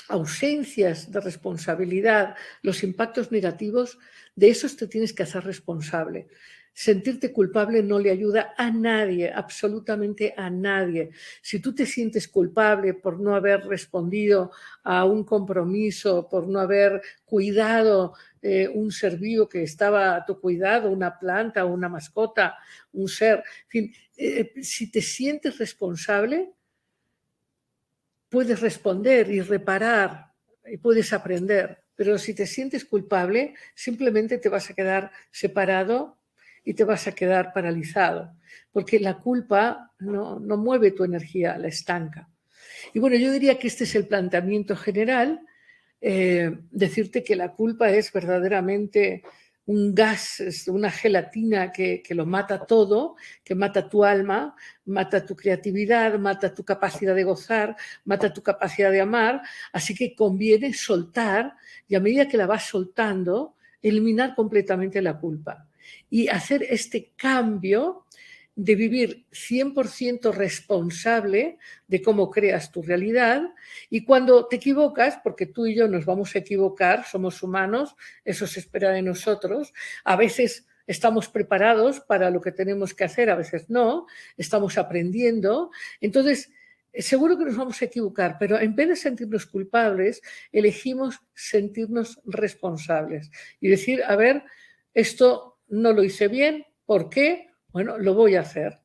ausencias de responsabilidad, los impactos negativos, de esos te tienes que hacer responsable. Sentirte culpable no le ayuda a nadie, absolutamente a nadie. Si tú te sientes culpable por no haber respondido a un compromiso, por no haber cuidado un ser vivo que estaba a tu cuidado, una planta, una mascota, un ser, en fin, si te sientes responsable, puedes responder y reparar y puedes aprender, pero si te sientes culpable, simplemente te vas a quedar separado y te vas a quedar paralizado, porque la culpa no mueve tu energía, la estanca. Y bueno, yo diría que este es el planteamiento general, decirte que la culpa es verdaderamente un gas, una gelatina que lo mata todo, que mata tu alma, mata tu creatividad, mata tu capacidad de gozar, mata tu capacidad de amar. Así que conviene soltar y a medida que la vas soltando, eliminar completamente la culpa y hacer este cambio de vivir 100% responsable de cómo creas tu realidad. Y cuando te equivocas, porque tú y yo nos vamos a equivocar, somos humanos, eso se espera de nosotros, a veces estamos preparados para lo que tenemos que hacer, a veces no, estamos aprendiendo. Entonces, seguro que nos vamos a equivocar, pero en vez de sentirnos culpables, elegimos sentirnos responsables y decir, a ver, esto no lo hice bien, ¿por qué? Bueno, lo voy a hacer.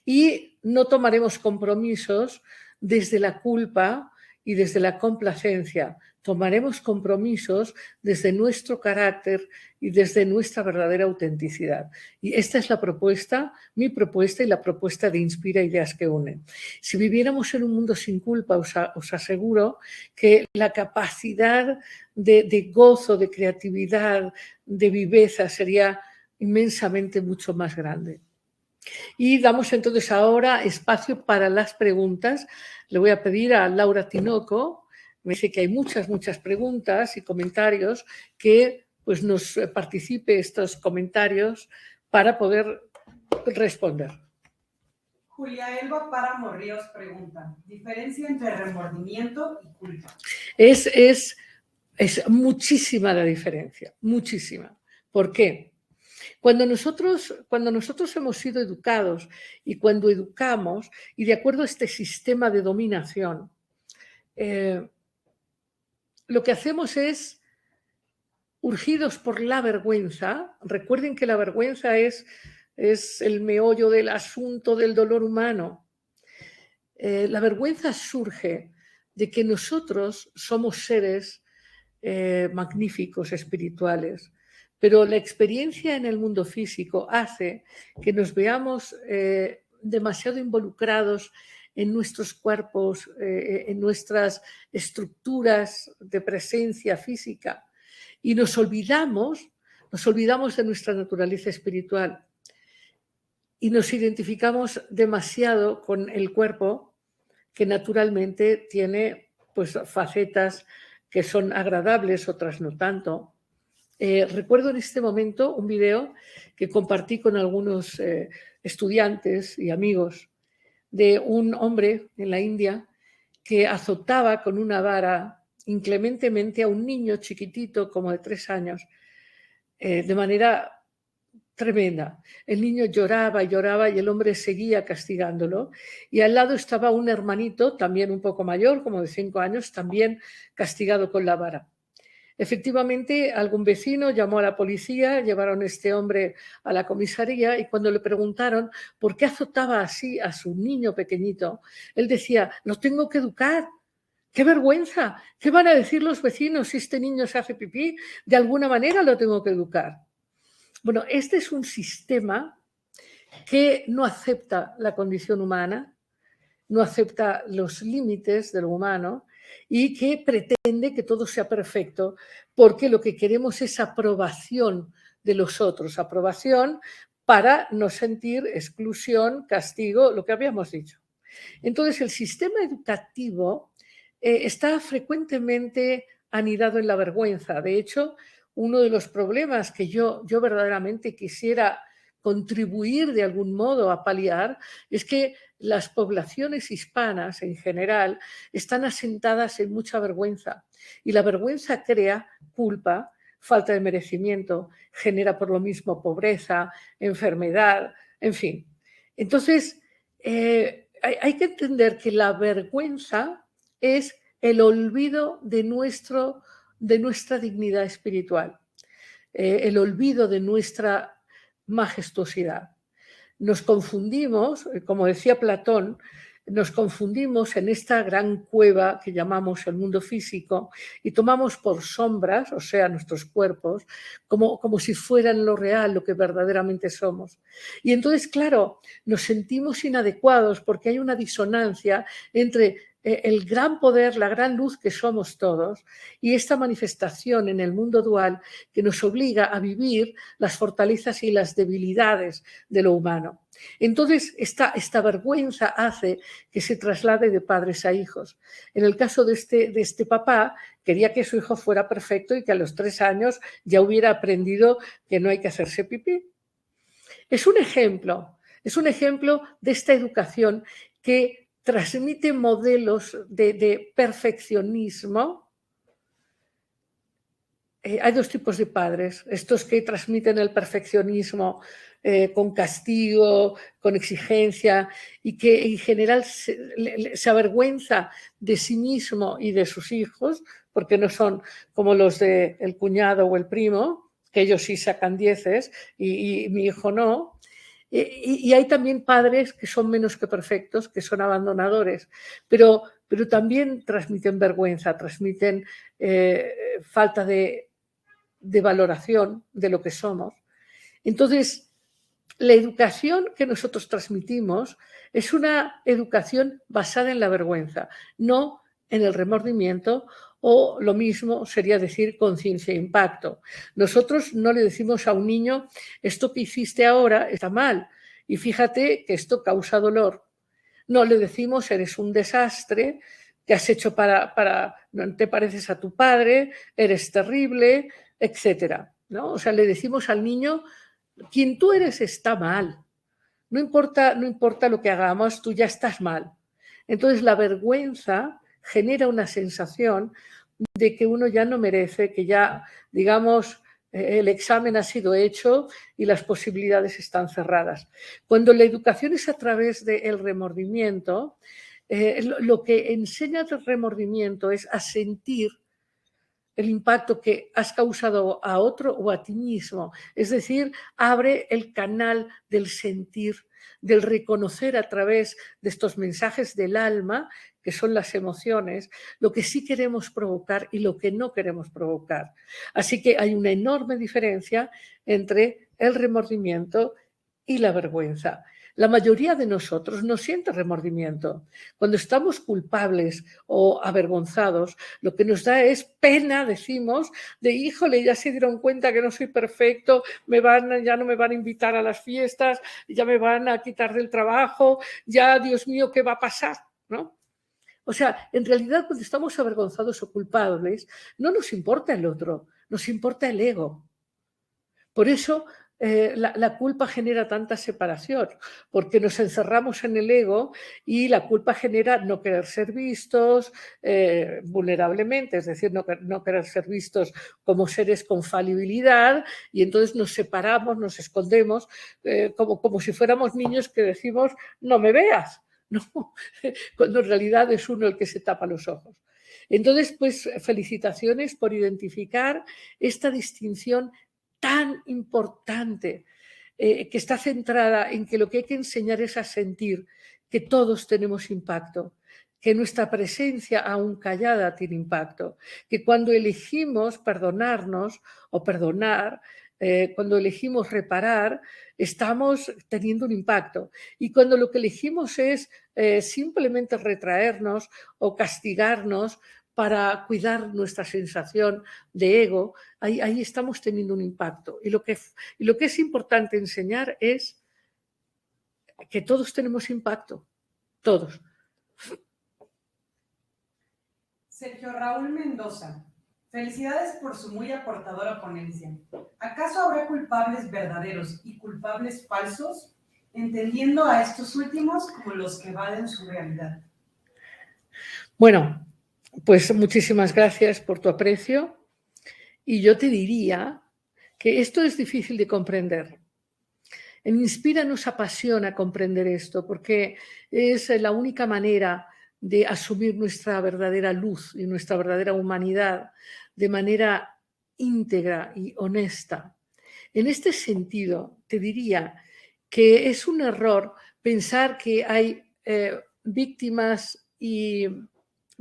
Y no tomaremos compromisos desde la culpa y desde la complacencia. Tomaremos compromisos desde nuestro carácter y desde nuestra verdadera autenticidad. Y esta es la propuesta, mi propuesta y la propuesta de Inspira Ideas que Unen. Si viviéramos en un mundo sin culpa, os aseguro que la capacidad de gozo, de creatividad, de viveza sería inmensamente mucho más grande. Y damos entonces ahora espacio para las preguntas. Le voy a pedir a Laura Tinoco, me dice que hay muchas preguntas y comentarios, que pues nos participe estos comentarios para poder responder.
Julia Elba Páramo Ríos pregunta, ¿diferencia entre remordimiento y culpa?
Es muchísima la diferencia, muchísima. ¿Por qué? Cuando nosotros hemos sido educados y cuando educamos, y de acuerdo a este sistema de dominación, lo que hacemos es, urgidos por la vergüenza, recuerden que la vergüenza es el meollo del asunto del dolor humano. La vergüenza surge de que nosotros somos seres magníficos, espirituales, pero la experiencia en el mundo físico hace que nos veamos demasiado involucrados en nuestros cuerpos, en nuestras estructuras de presencia física y nos olvidamos de nuestra naturaleza espiritual y nos identificamos demasiado con el cuerpo que naturalmente tiene pues facetas que son agradables, otras no tanto. Recuerdo en este momento un video que compartí con algunos estudiantes y amigos de un hombre en la India que azotaba con una vara inclementemente a un niño chiquitito como de 3 años de manera tremenda. El niño lloraba y lloraba y el hombre seguía castigándolo y al lado estaba un hermanito también un poco mayor, como de 5 años, también castigado con la vara. Efectivamente, algún vecino llamó a la policía, llevaron a este hombre a la comisaría y cuando le preguntaron por qué azotaba así a su niño pequeñito, él decía, lo tengo que educar. ¡Qué vergüenza! ¿Qué van a decir los vecinos si este niño se hace pipí? De alguna manera lo tengo que educar. Bueno, este es un sistema que no acepta la condición humana, no acepta los límites de lo humano y que pretende que todo sea perfecto porque lo que queremos es aprobación de los otros, aprobación para no sentir exclusión, castigo, lo que habíamos dicho. Entonces, el sistema educativo está frecuentemente anidado en la vergüenza. De hecho, uno de los problemas que yo verdaderamente quisiera contribuir de algún modo a paliar es que las poblaciones hispanas en general están asentadas en mucha vergüenza y la vergüenza crea culpa, falta de merecimiento, genera por lo mismo pobreza, enfermedad, en fin. Entonces, hay que entender que la vergüenza es el olvido de nuestra dignidad espiritual, el olvido de nuestra majestuosidad. Nos confundimos, como decía Platón, nos confundimos en esta gran cueva que llamamos el mundo físico y tomamos por sombras, o sea, nuestros cuerpos, como si fueran lo real, lo que verdaderamente somos. Y entonces, claro, nos sentimos inadecuados porque hay una disonancia entre el gran poder, la gran luz que somos todos y esta manifestación en el mundo dual que nos obliga a vivir las fortalezas y las debilidades de lo humano. Entonces, esta vergüenza hace que se traslade de padres a hijos. En el caso de este papá, quería que su hijo fuera perfecto y que a los 3 años ya hubiera aprendido que no hay que hacerse pipí. Es un ejemplo de esta educación que transmite modelos de perfeccionismo. Hay 2 tipos de padres, estos que transmiten el perfeccionismo con castigo, con exigencia y que en general se avergüenza de sí mismo y de sus hijos porque no son como los del cuñado o el primo, que ellos sí sacan 10 y mi hijo no. Y hay también padres que son menos que perfectos, que son abandonadores, pero también transmiten vergüenza, transmiten falta de valoración de lo que somos. Entonces, la educación que nosotros transmitimos es una educación basada en la vergüenza, no en el remordimiento, o lo mismo sería decir conciencia e impacto. Nosotros no le decimos a un niño, esto que hiciste ahora está mal y fíjate que esto causa dolor. No, le decimos, eres un desastre, que has hecho no te pareces a tu padre, eres terrible, etcétera, ¿no? O sea, le decimos al niño, quien tú eres está mal. No importa lo que hagamos, tú ya estás mal. Entonces, la vergüenza genera una sensación de que uno ya no merece, que ya, digamos, el examen ha sido hecho y las posibilidades están cerradas. Cuando la educación es a través del remordimiento, lo que enseña el remordimiento es a sentir el impacto que has causado a otro o a ti mismo. Es decir, abre el canal del sentir, del reconocer a través de estos mensajes del alma, que son las emociones, lo que sí queremos provocar y lo que no queremos provocar. Así que hay una enorme diferencia entre el remordimiento y la vergüenza. La mayoría de nosotros no siente remordimiento. Cuando estamos culpables o avergonzados, lo que nos da es pena, decimos, de híjole, ya se dieron cuenta que no soy perfecto, ya no me van a invitar a las fiestas, ya me van a quitar del trabajo, ya, Dios mío, ¿qué va a pasar? ¿No? O sea, en realidad cuando estamos avergonzados o culpables, no nos importa el otro, nos importa el ego. Por eso la culpa genera tanta separación, porque nos encerramos en el ego y la culpa genera no querer ser vistos vulnerablemente, es decir, no querer ser vistos como seres con falibilidad, y entonces nos separamos, nos escondemos, como si fuéramos niños que decimos no me veas, ¿no? Cuando en realidad es uno el que se tapa los ojos. Entonces, pues felicitaciones por identificar esta distinción tan importante, que está centrada en que lo que hay que enseñar es a sentir que todos tenemos impacto, que nuestra presencia aún callada tiene impacto, que cuando elegimos perdonarnos o perdonar, cuando elegimos reparar, estamos teniendo un impacto. Y cuando lo que elegimos es simplemente retraernos o castigarnos para cuidar nuestra sensación de ego, ahí estamos teniendo un impacto. Y lo que es importante enseñar es que todos tenemos impacto, todos.
Sergio Raúl Mendoza, felicidades por su muy aportadora ponencia. ¿Acaso habrá culpables verdaderos y culpables falsos, entendiendo a estos últimos como los que evaden su realidad?
Bueno, pues muchísimas gracias por tu aprecio. Y yo te diría que esto es difícil de comprender. En Inspira nos apasiona comprender esto porque es la única manera de asumir nuestra verdadera luz y nuestra verdadera humanidad de manera íntegra y honesta. En este sentido, te diría que es un error pensar que hay víctimas y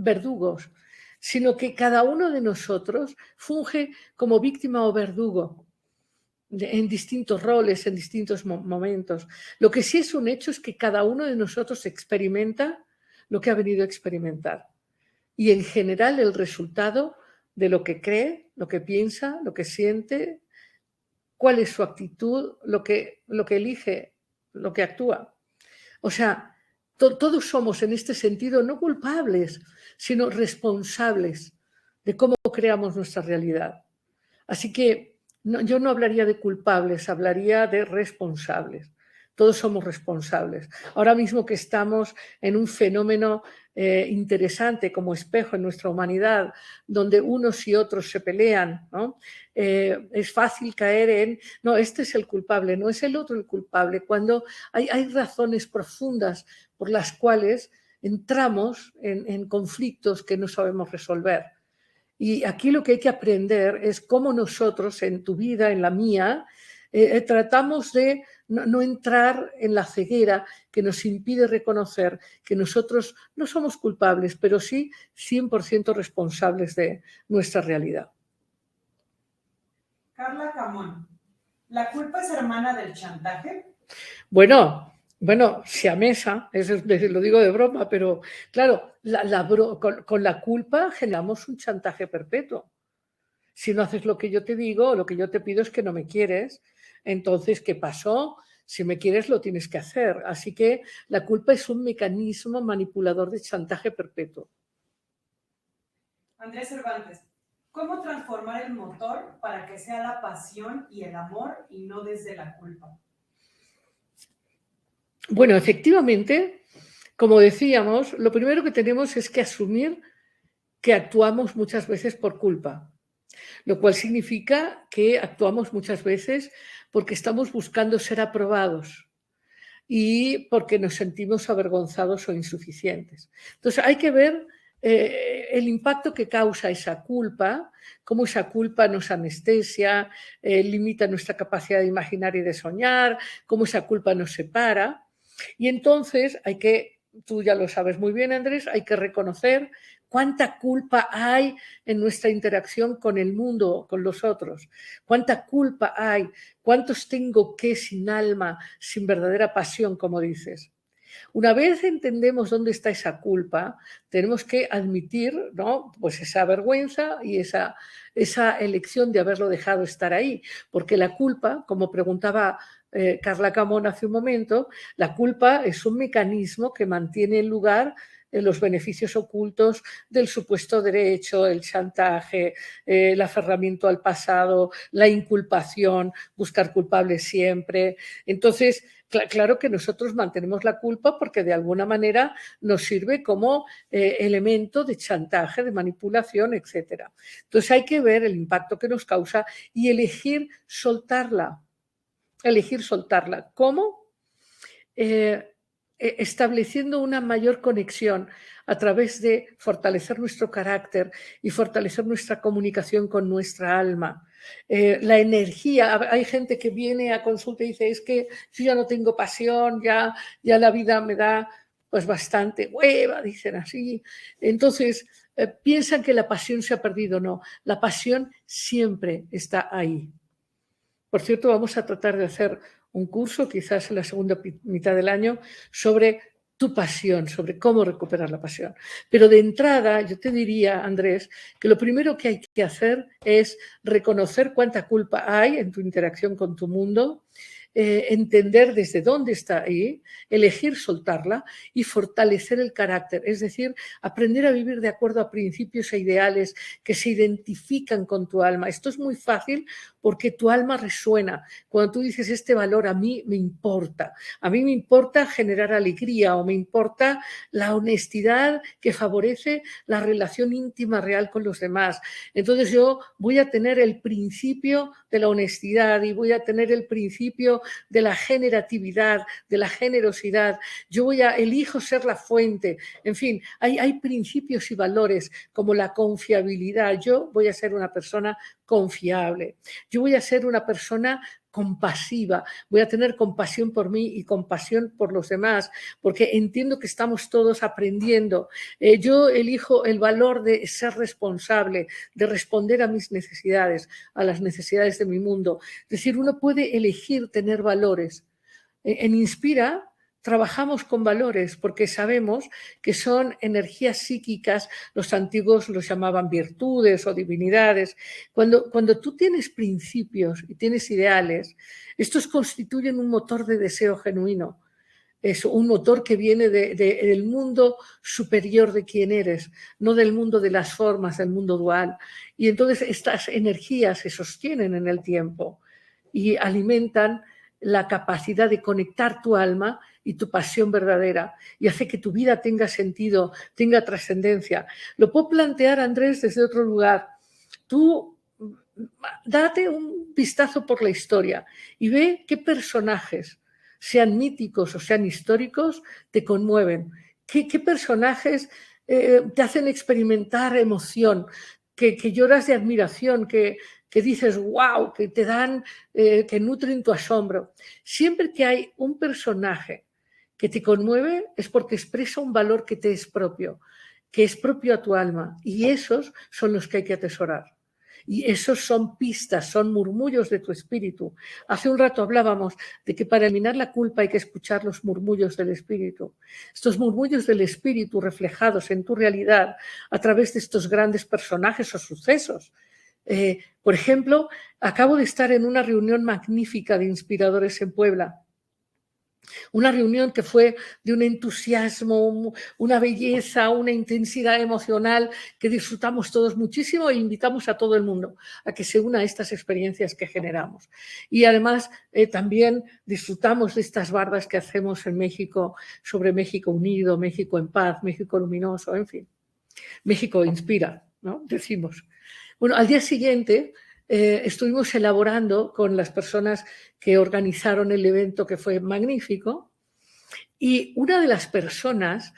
verdugos, sino que cada uno de nosotros funge como víctima o verdugo en distintos roles, en distintos momentos. Lo que sí es un hecho es que cada uno de nosotros experimenta lo que ha venido a experimentar. Y en general el resultado de lo que cree, lo que piensa, lo que siente, cuál es su actitud, lo que elige, lo que actúa. O sea, todos somos en este sentido no culpables, sino responsables de cómo creamos nuestra realidad. Así que yo no hablaría de culpables, hablaría de responsables. Todos somos responsables. Ahora mismo que estamos en un fenómeno interesante como espejo en nuestra humanidad, donde unos y otros se pelean, ¿no? Es fácil caer en, no, este es el culpable, no es el otro el culpable, cuando hay razones profundas por las cuales entramos en conflictos que no sabemos resolver. Y aquí lo que hay que aprender es cómo nosotros, en tu vida, en la mía, tratamos de no entrar en la ceguera que nos impide reconocer que nosotros no somos culpables, pero sí 100% responsables de nuestra realidad.
Carla Camón, ¿la culpa es hermana del chantaje?
Bueno, siamesa, eso lo digo de broma, pero claro, con la culpa generamos un chantaje perpetuo. Si no haces lo que yo te digo, lo que yo te pido es que no me quieres, entonces, ¿qué pasó? Si me quieres, lo tienes que hacer. Así que la culpa es un mecanismo manipulador de chantaje perpetuo.
Andrés Cervantes, ¿cómo transformar el motor para que sea la pasión y el amor y no desde la culpa?
Bueno, efectivamente, como decíamos, lo primero que tenemos es que asumir que actuamos muchas veces por culpa, lo cual significa que actuamos muchas veces porque estamos buscando ser aprobados y porque nos sentimos avergonzados o insuficientes. Entonces hay que ver el impacto que causa esa culpa, cómo esa culpa nos anestesia, limita nuestra capacidad de imaginar y de soñar, cómo esa culpa nos separa. Y entonces tú ya lo sabes muy bien, Andrés, hay que reconocer cuánta culpa hay en nuestra interacción con el mundo, con los otros, cuánta culpa hay, cuántos tengo que sin alma, sin verdadera pasión, como dices. Una vez entendemos dónde está esa culpa, tenemos que admitir, ¿no?, pues esa vergüenza y esa elección de haberlo dejado estar ahí, porque la culpa, como preguntaba Carla Camón hace un momento, la culpa es un mecanismo que mantiene en lugar los beneficios ocultos del supuesto derecho, el chantaje, el aferramiento al pasado, la inculpación, buscar culpables siempre. Entonces, claro que nosotros mantenemos la culpa porque de alguna manera nos sirve como elemento de chantaje, de manipulación, etc. Entonces hay que ver el impacto que nos causa y elegir soltarla. Elegir soltarla. ¿Cómo? Estableciendo una mayor conexión a través de fortalecer nuestro carácter y fortalecer nuestra comunicación con nuestra alma. La energía, hay gente que viene a consulta y dice, es que yo ya no tengo pasión, ya la vida me da pues bastante hueva, dicen así. Entonces, piensan que la pasión se ha perdido. No, la pasión siempre está ahí. Por cierto, vamos a tratar de hacer un curso, quizás en la segunda mitad del año, sobre tu pasión, sobre cómo recuperar la pasión. Pero de entrada, yo te diría, Andrés, que lo primero que hay que hacer es reconocer cuánta culpa hay en tu interacción con tu mundo, entender desde dónde está ahí, elegir soltarla y fortalecer el carácter, es decir, aprender a vivir de acuerdo a principios e ideales que se identifican con tu alma. Esto es muy fácil porque tu alma resuena. Cuando tú dices este valor a mí me importa generar alegría o me importa la honestidad que favorece la relación íntima real con los demás. Entonces yo voy a tener el principio de la honestidad y voy a tener el principio de la generatividad, de la generosidad. Yo elijo ser la fuente. En fin, hay principios y valores como la confiabilidad. Yo voy a ser una persona confiable. Yo voy a ser una persona compasiva, voy a tener compasión por mí y compasión por los demás, porque entiendo que estamos todos aprendiendo. Yo elijo el valor de ser responsable, de responder a mis necesidades, a las necesidades de mi mundo. Es decir, uno puede elegir tener valores. En Inspira trabajamos con valores porque sabemos que son energías psíquicas, los antiguos los llamaban virtudes o divinidades. Cuando tú tienes principios y tienes ideales, estos constituyen un motor de deseo genuino. Es un motor que viene del mundo superior de quien eres, no del mundo de las formas, del mundo dual. Y entonces estas energías se sostienen en el tiempo y alimentan la capacidad de conectar tu alma y tu pasión verdadera y hace que tu vida tenga sentido, tenga trascendencia. Lo puedo plantear, Andrés, desde otro lugar. Tú date un vistazo por la historia y ve qué personajes, sean míticos o sean históricos, te conmueven. ¿Qué personajes te hacen experimentar emoción, que lloras de admiración, que dices wow, que te dan, que nutren tu asombro? Siempre que hay un personaje que te conmueve es porque expresa un valor que te es propio, que es propio a tu alma, y esos son los que hay que atesorar. Y esos son pistas, son murmullos de tu espíritu. Hace un rato hablábamos de que para eliminar la culpa hay que escuchar los murmullos del espíritu. Estos murmullos del espíritu reflejados en tu realidad a través de estos grandes personajes o sucesos. Por ejemplo, acabo de estar en una reunión magnífica de inspiradores en Puebla. Una reunión que fue de un entusiasmo, una belleza, una intensidad emocional que disfrutamos todos muchísimo e invitamos a todo el mundo a que se una a estas experiencias que generamos. Y además también disfrutamos de estas bardas que hacemos en México sobre México unido, México en paz, México luminoso, en fin. México inspira, ¿no? Decimos. Bueno, al día siguiente estuvimos elaborando con las personas que organizaron el evento, que fue magnífico, y una de las personas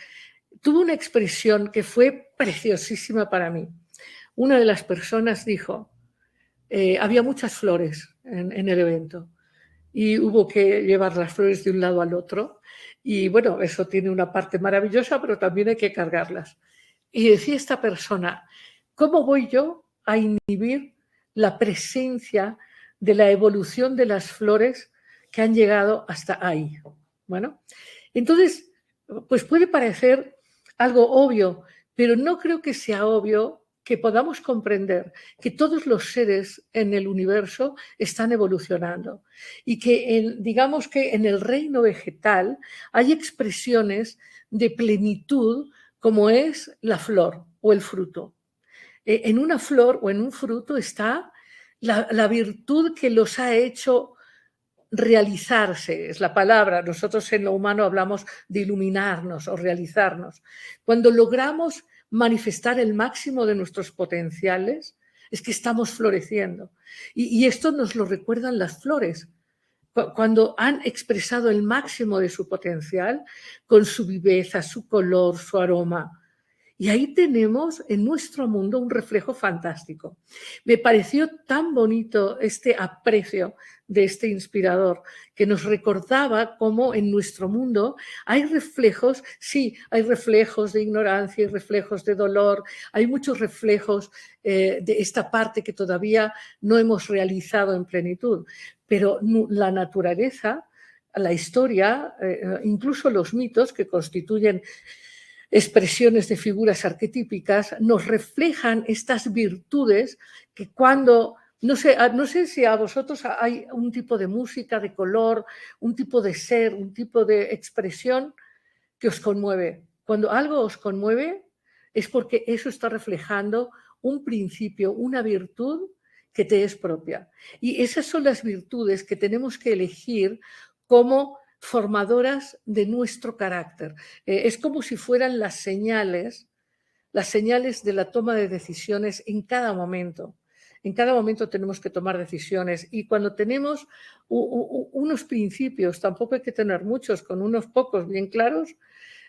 tuvo una expresión que fue preciosísima para mí. Una de las personas dijo, había muchas flores en el evento y hubo que llevar las flores de un lado al otro, y bueno, eso tiene una parte maravillosa, pero también hay que cargarlas. Y decía esta persona, ¿cómo voy yo a inhibir la presencia de la evolución de las flores que han llegado hasta ahí? Bueno, entonces, pues puede parecer algo obvio, pero no creo que sea obvio que podamos comprender que todos los seres en el universo están evolucionando y que digamos que en el reino vegetal hay expresiones de plenitud como es la flor o el fruto. En una flor o en un fruto está la virtud que los ha hecho realizarse, es la palabra. Nosotros en lo humano hablamos de iluminarnos o realizarnos. Cuando logramos manifestar el máximo de nuestros potenciales, es que estamos floreciendo. Y esto nos lo recuerdan las flores. Cuando han expresado el máximo de su potencial con su viveza, su color, su aroma. Y ahí tenemos en nuestro mundo un reflejo fantástico. Me pareció tan bonito este aprecio de este inspirador, que nos recordaba cómo en nuestro mundo hay reflejos, sí, hay reflejos de ignorancia, hay reflejos de dolor, hay muchos reflejos de esta parte que todavía no hemos realizado en plenitud. Pero la naturaleza, la historia, incluso los mitos que constituyen expresiones de figuras arquetípicas, nos reflejan estas virtudes que cuando, no sé si a vosotros hay un tipo de música, de color, un tipo de ser, un tipo de expresión que os conmueve. Cuando algo os conmueve es porque eso está reflejando un principio, una virtud que te es propia. Y esas son las virtudes que tenemos que elegir como formadoras de nuestro carácter. Es como si fueran las señales de la toma de decisiones en cada momento. En cada momento tenemos que tomar decisiones y cuando tenemos unos principios, tampoco hay que tener muchos, con unos pocos bien claros,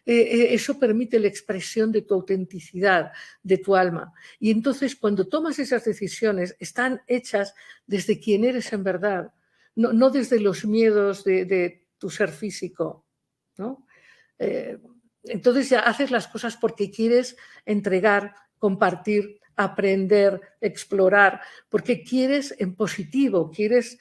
eso permite la expresión de tu autenticidad, de tu alma. Y entonces cuando tomas esas decisiones están hechas desde quien eres en verdad, no desde los miedos de tu ser físico, ¿no? Entonces ya haces las cosas porque quieres entregar compartir, aprender, explorar, porque quieres en positivo, quieres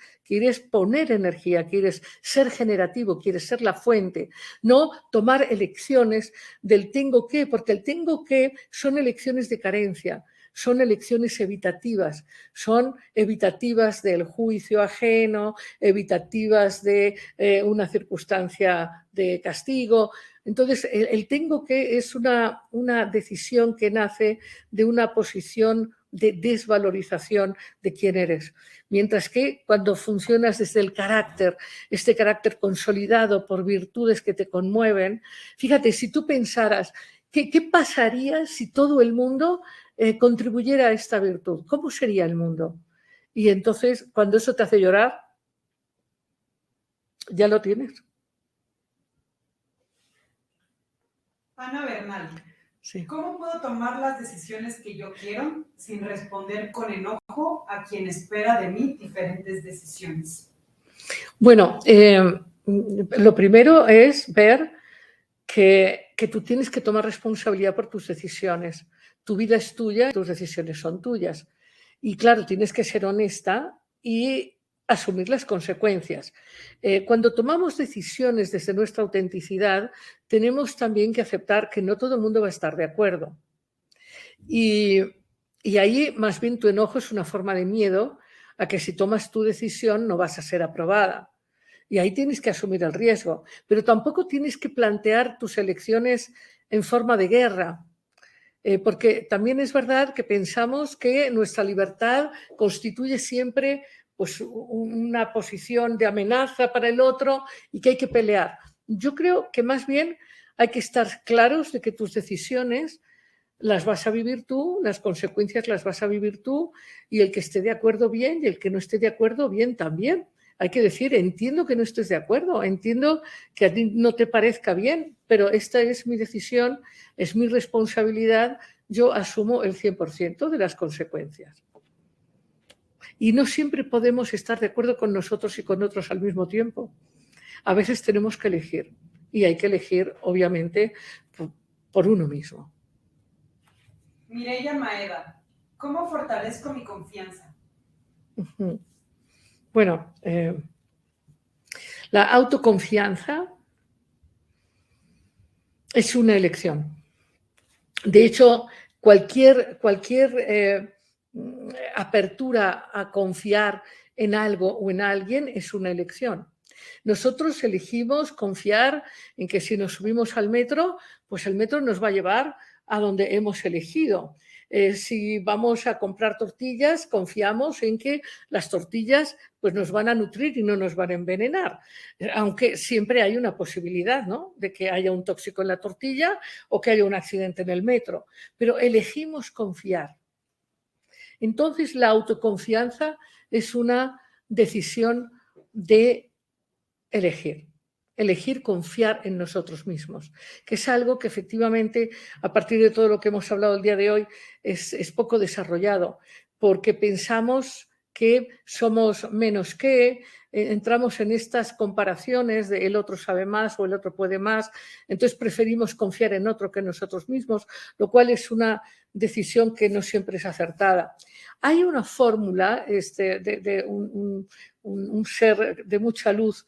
poner energía, quieres ser generativo, quieres ser la fuente, no tomar elecciones del tengo que, porque el tengo que son elecciones de carencia, son elecciones evitativas, son evitativas del juicio ajeno, evitativas de una circunstancia de castigo. Entonces, el tengo que es una decisión que nace de una posición de desvalorización de quién eres. Mientras que cuando funcionas desde el carácter, este carácter consolidado por virtudes que te conmueven, fíjate, si tú pensaras, ¿qué pasaría si todo el mundo contribuyera a esta virtud? ¿Cómo sería el mundo? Y entonces, cuando eso te hace llorar, ya lo tienes.
Ana Bernal.
Sí.
¿Cómo puedo tomar las decisiones que yo quiero sin responder con enojo a quien espera de mí diferentes decisiones?
Bueno, lo primero es ver que tú tienes que tomar responsabilidad por tus decisiones. Tu vida es tuya, tus decisiones son tuyas. Y claro, tienes que ser honesta y asumir las consecuencias. Cuando tomamos decisiones desde nuestra autenticidad, tenemos también que aceptar que no todo el mundo va a estar de acuerdo. Y ahí más bien tu enojo es una forma de miedo a que si tomas tu decisión no vas a ser aprobada. Y ahí tienes que asumir el riesgo. Pero tampoco tienes que plantear tus elecciones en forma de guerra. Porque también es verdad que pensamos que nuestra libertad constituye siempre pues, una posición de amenaza para el otro y que hay que pelear. Yo creo que más bien hay que estar claros de que tus decisiones las vas a vivir tú, las consecuencias las vas a vivir tú, y el que esté de acuerdo bien y el que no esté de acuerdo bien también. Hay que decir, entiendo que no estés de acuerdo, entiendo que a ti no te parezca bien, pero esta es mi decisión, es mi responsabilidad, yo asumo el 100% de las consecuencias. Y no siempre podemos estar de acuerdo con nosotros y con otros al mismo tiempo. A veces tenemos que elegir, y hay que elegir, obviamente, por uno mismo.
Mireia Maeda, ¿cómo fortalezco mi confianza?
Bueno, la autoconfianza es una elección. De hecho, cualquier apertura a confiar en algo o en alguien es una elección. Nosotros elegimos confiar en que si nos subimos al metro, pues el metro nos va a llevar a donde hemos elegido. Si vamos a comprar tortillas, confiamos en que las tortillas pues, nos van a nutrir y no nos van a envenenar. Aunque siempre hay una posibilidad, ¿no?, de que haya un tóxico en la tortilla o que haya un accidente en el metro. Pero elegimos confiar. Entonces, la autoconfianza es una decisión de elegir confiar en nosotros mismos, que es algo que efectivamente, a partir de todo lo que hemos hablado el día de hoy, es poco desarrollado, porque pensamos que somos menos que, entramos en estas comparaciones de el otro sabe más o el otro puede más, entonces preferimos confiar en otro que en nosotros mismos, lo cual es una decisión que no siempre es acertada. Hay una fórmula de un ser de mucha luz,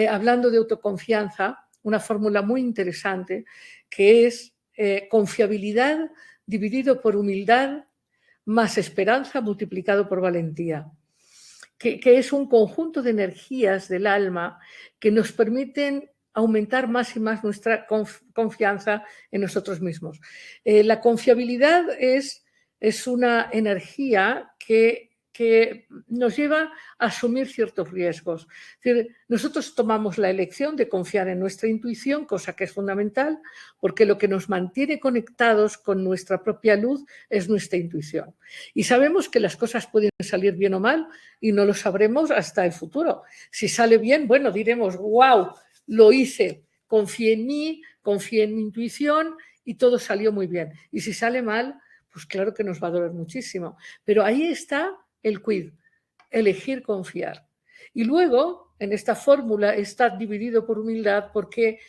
hablando de autoconfianza, una fórmula muy interesante que es confiabilidad dividido por humildad más esperanza multiplicado por valentía, que es un conjunto de energías del alma que nos permiten aumentar más y más nuestra confianza en nosotros mismos. La confiabilidad es una energía que nos lleva a asumir ciertos riesgos. Es decir, nosotros tomamos la elección de confiar en nuestra intuición, cosa que es fundamental, porque lo que nos mantiene conectados con nuestra propia luz es nuestra intuición. Y sabemos que las cosas pueden salir bien o mal y no lo sabremos hasta el futuro. Si sale bien, bueno, diremos, wow, lo hice, confié en mí, confié en mi intuición y todo salió muy bien. Y si sale mal, pues claro que nos va a doler muchísimo. Pero ahí está el quid, elegir confiar. Y luego, en esta fórmula está dividido por humildad porque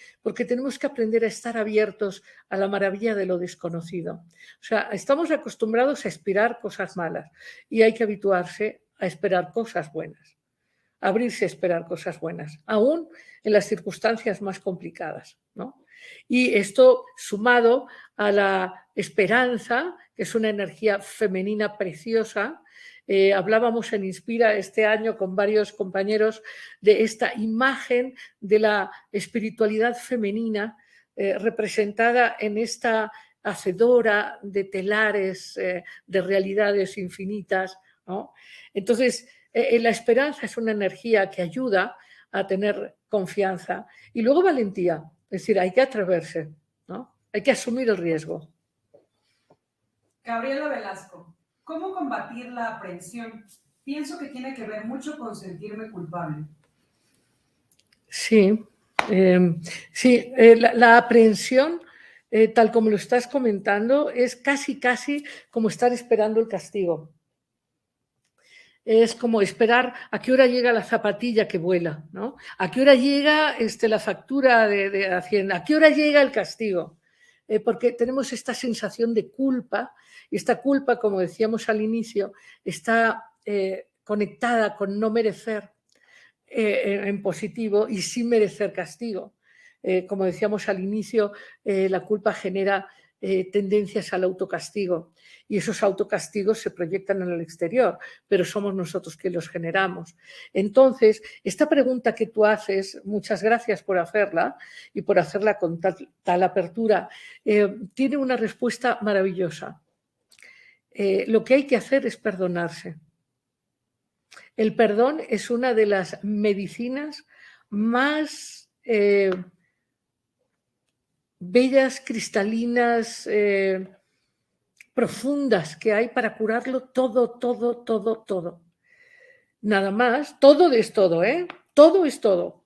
tenemos que aprender a estar abiertos a la maravilla de lo desconocido. O sea, estamos acostumbrados a esperar cosas malas y hay que habituarse a esperar cosas buenas, abrirse a esperar cosas buenas, aún en las circunstancias más complicadas, ¿no? Y esto sumado a la esperanza, que es una energía femenina preciosa. Hablábamos en Inspira este año con varios compañeros de esta imagen de la espiritualidad femenina representada en esta hacedora de telares, de realidades infinitas, ¿no? Entonces, la esperanza es una energía que ayuda a tener confianza. Y luego valentía, es decir, hay que atreverse, ¿no? Hay que asumir el riesgo.
Gabriela Velasco, ¿cómo combatir la aprensión? Pienso que tiene que ver mucho con sentirme culpable.
Sí, la aprensión, tal como lo estás comentando, es casi como estar esperando el castigo. Es como esperar a qué hora llega la zapatilla que vuela, ¿no? A qué hora llega la factura de Hacienda, a qué hora llega el castigo. Porque tenemos esta sensación de culpa, y esta culpa, como decíamos al inicio, está conectada con no merecer en positivo y sin merecer castigo. Como decíamos al inicio, la culpa genera tendencias al autocastigo y esos autocastigos se proyectan en el exterior, pero somos nosotros que los generamos. Entonces, esta pregunta que tú haces, muchas gracias por hacerla y por hacerla con tal apertura, tiene una respuesta maravillosa. Lo que hay que hacer es perdonarse. El perdón es una de las medicinas más bellas, cristalinas, profundas que hay para curarlo todo. Nada más, todo es todo, ¿eh? Todo es todo.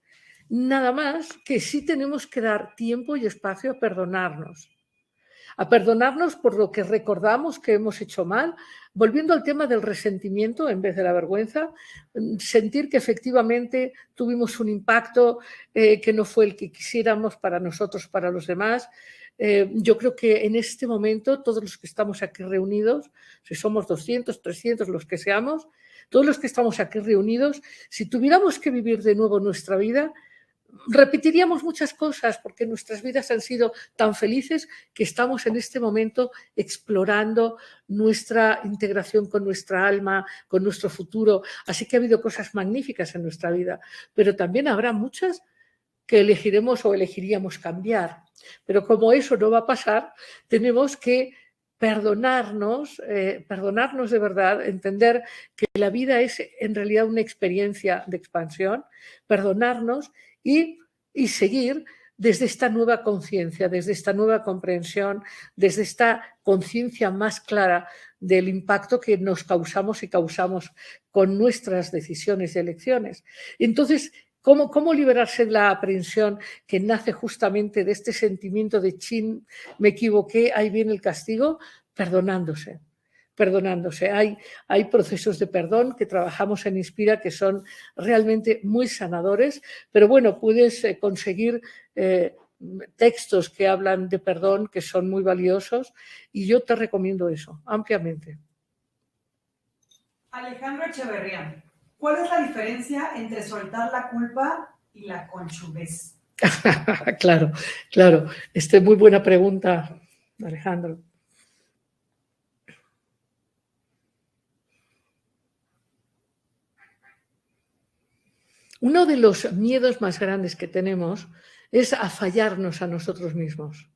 Nada más que sí tenemos que dar tiempo y espacio a perdonarnos por lo que recordamos que hemos hecho mal. Volviendo al tema del resentimiento en vez de la vergüenza, sentir que efectivamente tuvimos un impacto que no fue el que quisiéramos para nosotros, para los demás. Yo creo que en este momento todos los que estamos aquí reunidos, si somos 200, 300, los que seamos, todos los que estamos aquí reunidos, si tuviéramos que vivir de nuevo nuestra vida, repetiríamos muchas cosas porque nuestras vidas han sido tan felices que estamos en este momento explorando nuestra integración con nuestra alma, con nuestro futuro. Así que ha habido cosas magníficas en nuestra vida, pero también habrá muchas que elegiremos o elegiríamos cambiar. Pero como eso no va a pasar, tenemos que perdonarnos de verdad, entender que la vida es en realidad una experiencia de expansión, perdonarnos y seguir desde esta nueva conciencia, desde esta nueva comprensión, desde esta conciencia más clara del impacto que nos causamos y causamos con nuestras decisiones y elecciones. Entonces, ¿cómo liberarse de la aprensión que nace justamente de este sentimiento de chin, me equivoqué, ahí viene el castigo? Perdonándose. Hay procesos de perdón que trabajamos en Inspira que son realmente muy sanadores, pero bueno, puedes conseguir textos que hablan de perdón que son muy valiosos y yo te recomiendo eso ampliamente.
Alejandro Echeverría, ¿cuál es la diferencia entre soltar la culpa y la conchudez?
Claro. Muy buena pregunta, Alejandro. Uno de los miedos más grandes que tenemos es a fallarnos a nosotros mismos.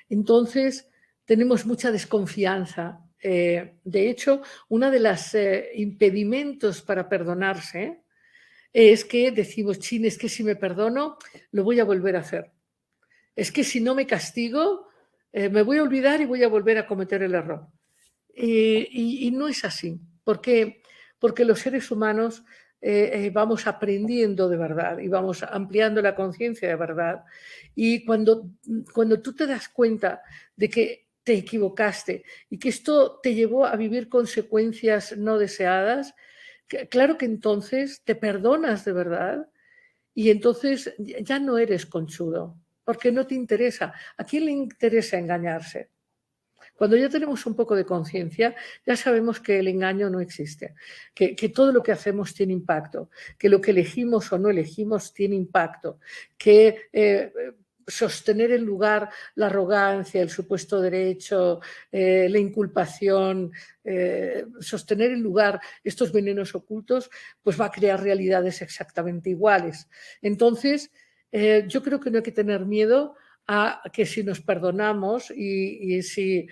Entonces, tenemos mucha desconfianza. De hecho, uno de los impedimentos para perdonarse es que decimos, chin, es que si me perdono, lo voy a volver a hacer. Es que si no me castigo, me voy a olvidar y voy a volver a cometer el error. Y no es así. ¿Por qué? Porque los seres humanos vamos aprendiendo de verdad y vamos ampliando la conciencia de verdad. Y cuando tú te das cuenta de que te equivocaste y que esto te llevó a vivir consecuencias no deseadas, claro que entonces te perdonas de verdad y entonces ya no eres conchudo, porque no te interesa. ¿A quién le interesa engañarse? Cuando ya tenemos un poco de conciencia, ya sabemos que el engaño no existe, que todo lo que hacemos tiene impacto, que lo que elegimos o no elegimos tiene impacto, que sostener en lugar la arrogancia, el supuesto derecho, la inculpación, sostener en lugar estos venenos ocultos, pues va a crear realidades exactamente iguales. Entonces, yo creo que no hay que tener miedo a que si nos perdonamos y si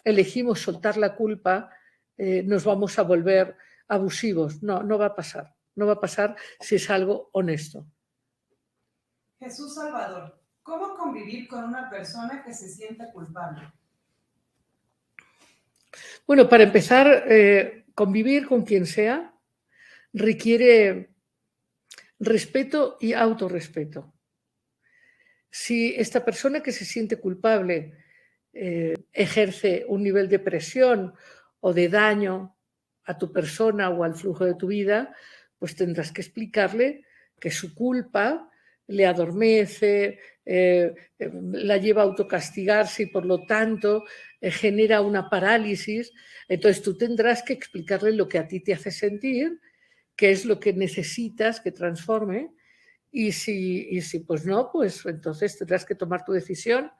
elegimos soltar la culpa, nos vamos a volver abusivos. No, no va a pasar. No va a pasar si es algo honesto.
Jesús Salvador, ¿cómo convivir con una persona que se siente culpable?
Bueno, para empezar, convivir con quien sea requiere respeto y autorrespeto. Si esta persona que se siente culpable ejerce un nivel de presión o de daño a tu persona o al flujo de tu vida, pues tendrás que explicarle que su culpa le adormece, la lleva a autocastigarse y por lo tanto genera una parálisis. Entonces tú tendrás que explicarle lo que a ti te hace sentir, qué es lo que necesitas que transforme y si pues no, pues entonces tendrás que tomar tu decisión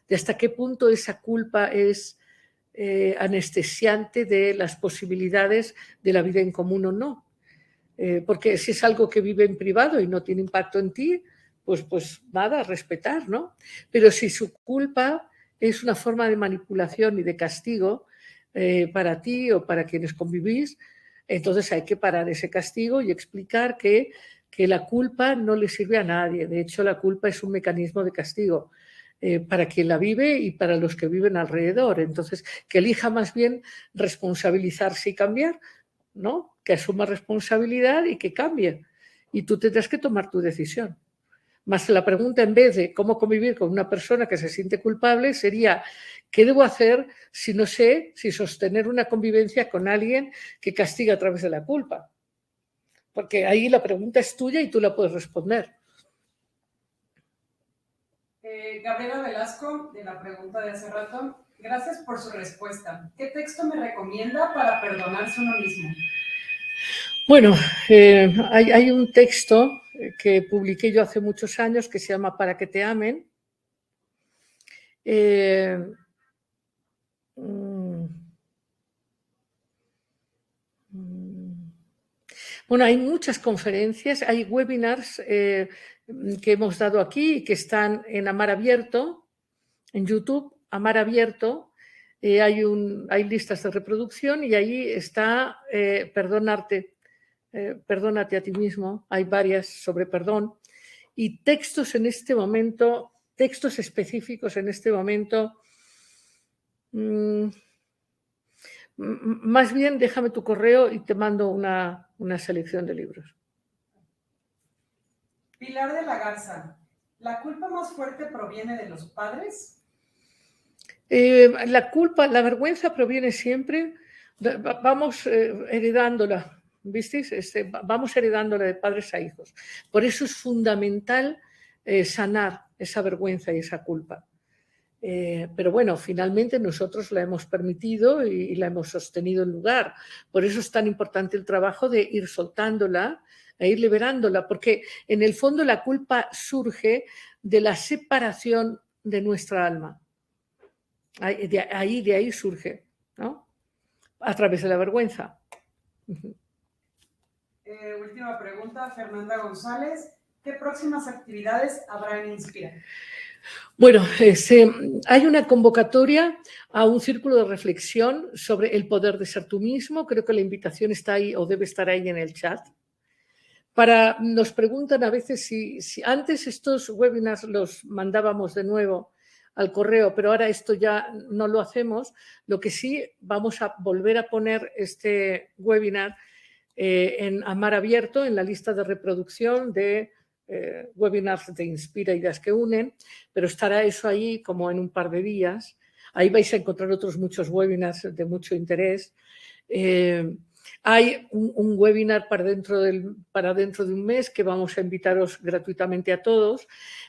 de hasta qué punto esa culpa es anestesiante de las posibilidades de la vida en común o no. Porque si es algo que vive en privado y no tiene impacto en ti, pues nada, respetar, ¿no? Pero si su culpa es una forma de manipulación y de castigo para ti o para quienes convivís, entonces hay que parar ese castigo y explicar que la culpa no le sirve a nadie. De hecho, la culpa es un mecanismo de castigo para quien la vive y para los que viven alrededor. Entonces, que elija más bien responsabilizarse y cambiar, ¿no? Que asuma responsabilidad y que cambie. Y tú tendrás que tomar tu decisión. Más la pregunta, en vez de cómo convivir con una persona que se siente culpable, sería ¿qué debo hacer si no sé si sostener una convivencia con alguien que castiga a través de la culpa? Porque ahí la pregunta es tuya y tú la puedes responder.
Gabriela Velasco, de la pregunta de hace rato, gracias por su respuesta. ¿Qué texto me recomienda para perdonarse uno mismo?
Bueno, hay un texto que publiqué yo hace muchos años que se llama Para que te amen. Bueno, hay muchas conferencias, hay webinars que hemos dado aquí y que están en Amar Abierto, en YouTube, Amar Abierto. Hay listas de reproducción y ahí está Perdónate a ti mismo. Hay varias sobre perdón y textos en este momento, textos específicos en este momento. Más bien déjame tu correo y te mando una selección de libros.
Pilar de la Garza, ¿la culpa más fuerte proviene de los padres?
La culpa, la vergüenza proviene siempre, vamos heredándola, ¿visteis? Vamos heredándola de padres a hijos. Por eso es fundamental sanar esa vergüenza y esa culpa. Pero bueno, finalmente nosotros la hemos permitido y la hemos sostenido en lugar. Por eso es tan importante el trabajo de ir soltándola e ir liberándola, porque en el fondo la culpa surge de la separación de nuestra alma. De ahí surge, ¿no? A través de la vergüenza.
Última pregunta, Fernanda González. ¿Qué próximas actividades habrá en Inspira?
Bueno, hay una convocatoria a un círculo de reflexión sobre el poder de ser tú mismo. Creo que la invitación está ahí o debe estar ahí en el chat. Nos preguntan a veces si antes estos webinars los mandábamos de nuevo al correo, pero ahora esto ya no lo hacemos. Lo que sí, vamos a volver a poner este webinar en Amar Abierto, en la lista de reproducción de webinars de Inspira Ideas que Unen, pero estará eso ahí como en un par de días. Ahí vais a encontrar otros muchos webinars de mucho interés. Hay un webinar para dentro de un mes que vamos a invitaros gratuitamente a todos,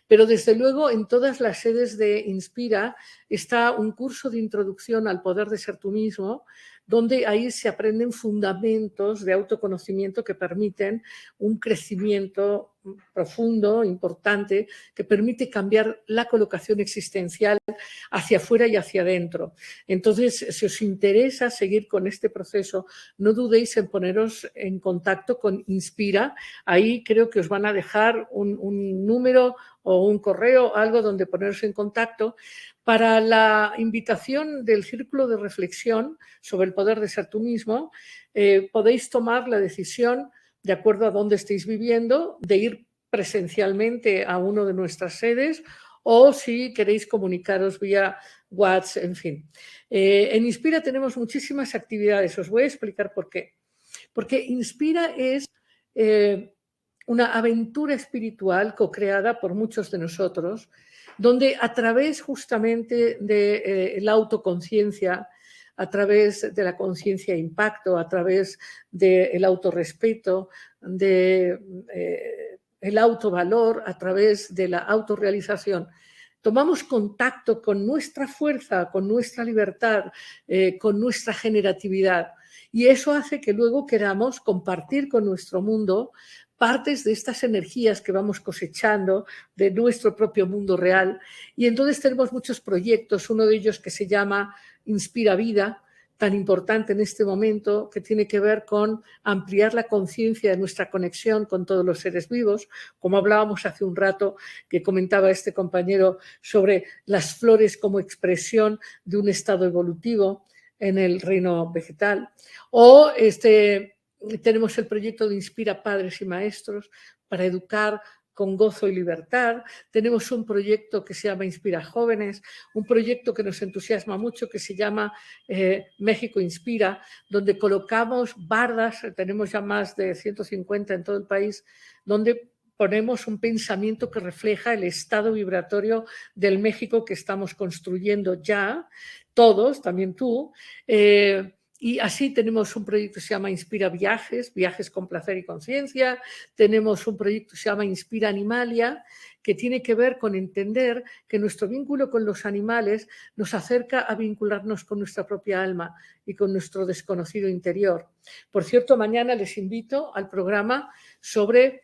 pero desde luego en todas las sedes de Inspira está un curso de introducción al poder de ser tú mismo, donde ahí se aprenden fundamentos de autoconocimiento que permiten un crecimiento profundo, importante, que permite cambiar la colocación existencial hacia afuera y hacia adentro. Entonces, si os interesa seguir con este proceso, no dudéis en poneros en contacto con Inspira. Ahí creo que os van a dejar un número o un correo, algo donde poneros en contacto. Para la invitación del círculo de reflexión sobre el poder de ser tú mismo, podéis tomar la decisión, de acuerdo a dónde estéis viviendo, de ir presencialmente a uno de nuestras sedes o si queréis comunicaros vía WhatsApp, en fin. En Inspira tenemos muchísimas actividades, os voy a explicar por qué. Porque Inspira es una aventura espiritual co-creada por muchos de nosotros, donde a través justamente de la autoconciencia, a través de la conciencia de impacto, a través del autorrespeto, del autovalor, a través de la autorrealización, tomamos contacto con nuestra fuerza, con nuestra libertad, con nuestra generatividad. Y eso hace que luego queramos compartir con nuestro mundo partes de estas energías que vamos cosechando de nuestro propio mundo real. Y entonces tenemos muchos proyectos, uno de ellos que se llama Inspira Vida, tan importante en este momento, que tiene que ver con ampliar la conciencia de nuestra conexión con todos los seres vivos, como hablábamos hace un rato, que comentaba este compañero sobre las flores como expresión de un estado evolutivo en el reino vegetal. O tenemos el proyecto de Inspira Padres y Maestros para educar con gozo y libertad. Tenemos un proyecto que se llama Inspira Jóvenes, un proyecto que nos entusiasma mucho que se llama México Inspira, donde colocamos bardas, tenemos ya más de 150 en todo el país, donde ponemos un pensamiento que refleja el estado vibratorio del México que estamos construyendo ya, todos, también tú. Y así tenemos un proyecto que se llama Inspira Viajes, Viajes con Placer y Conciencia. Tenemos un proyecto que se llama Inspira Animalia, que tiene que ver con entender que nuestro vínculo con los animales nos acerca a vincularnos con nuestra propia alma y con nuestro desconocido interior. Por cierto, mañana les invito al programa sobre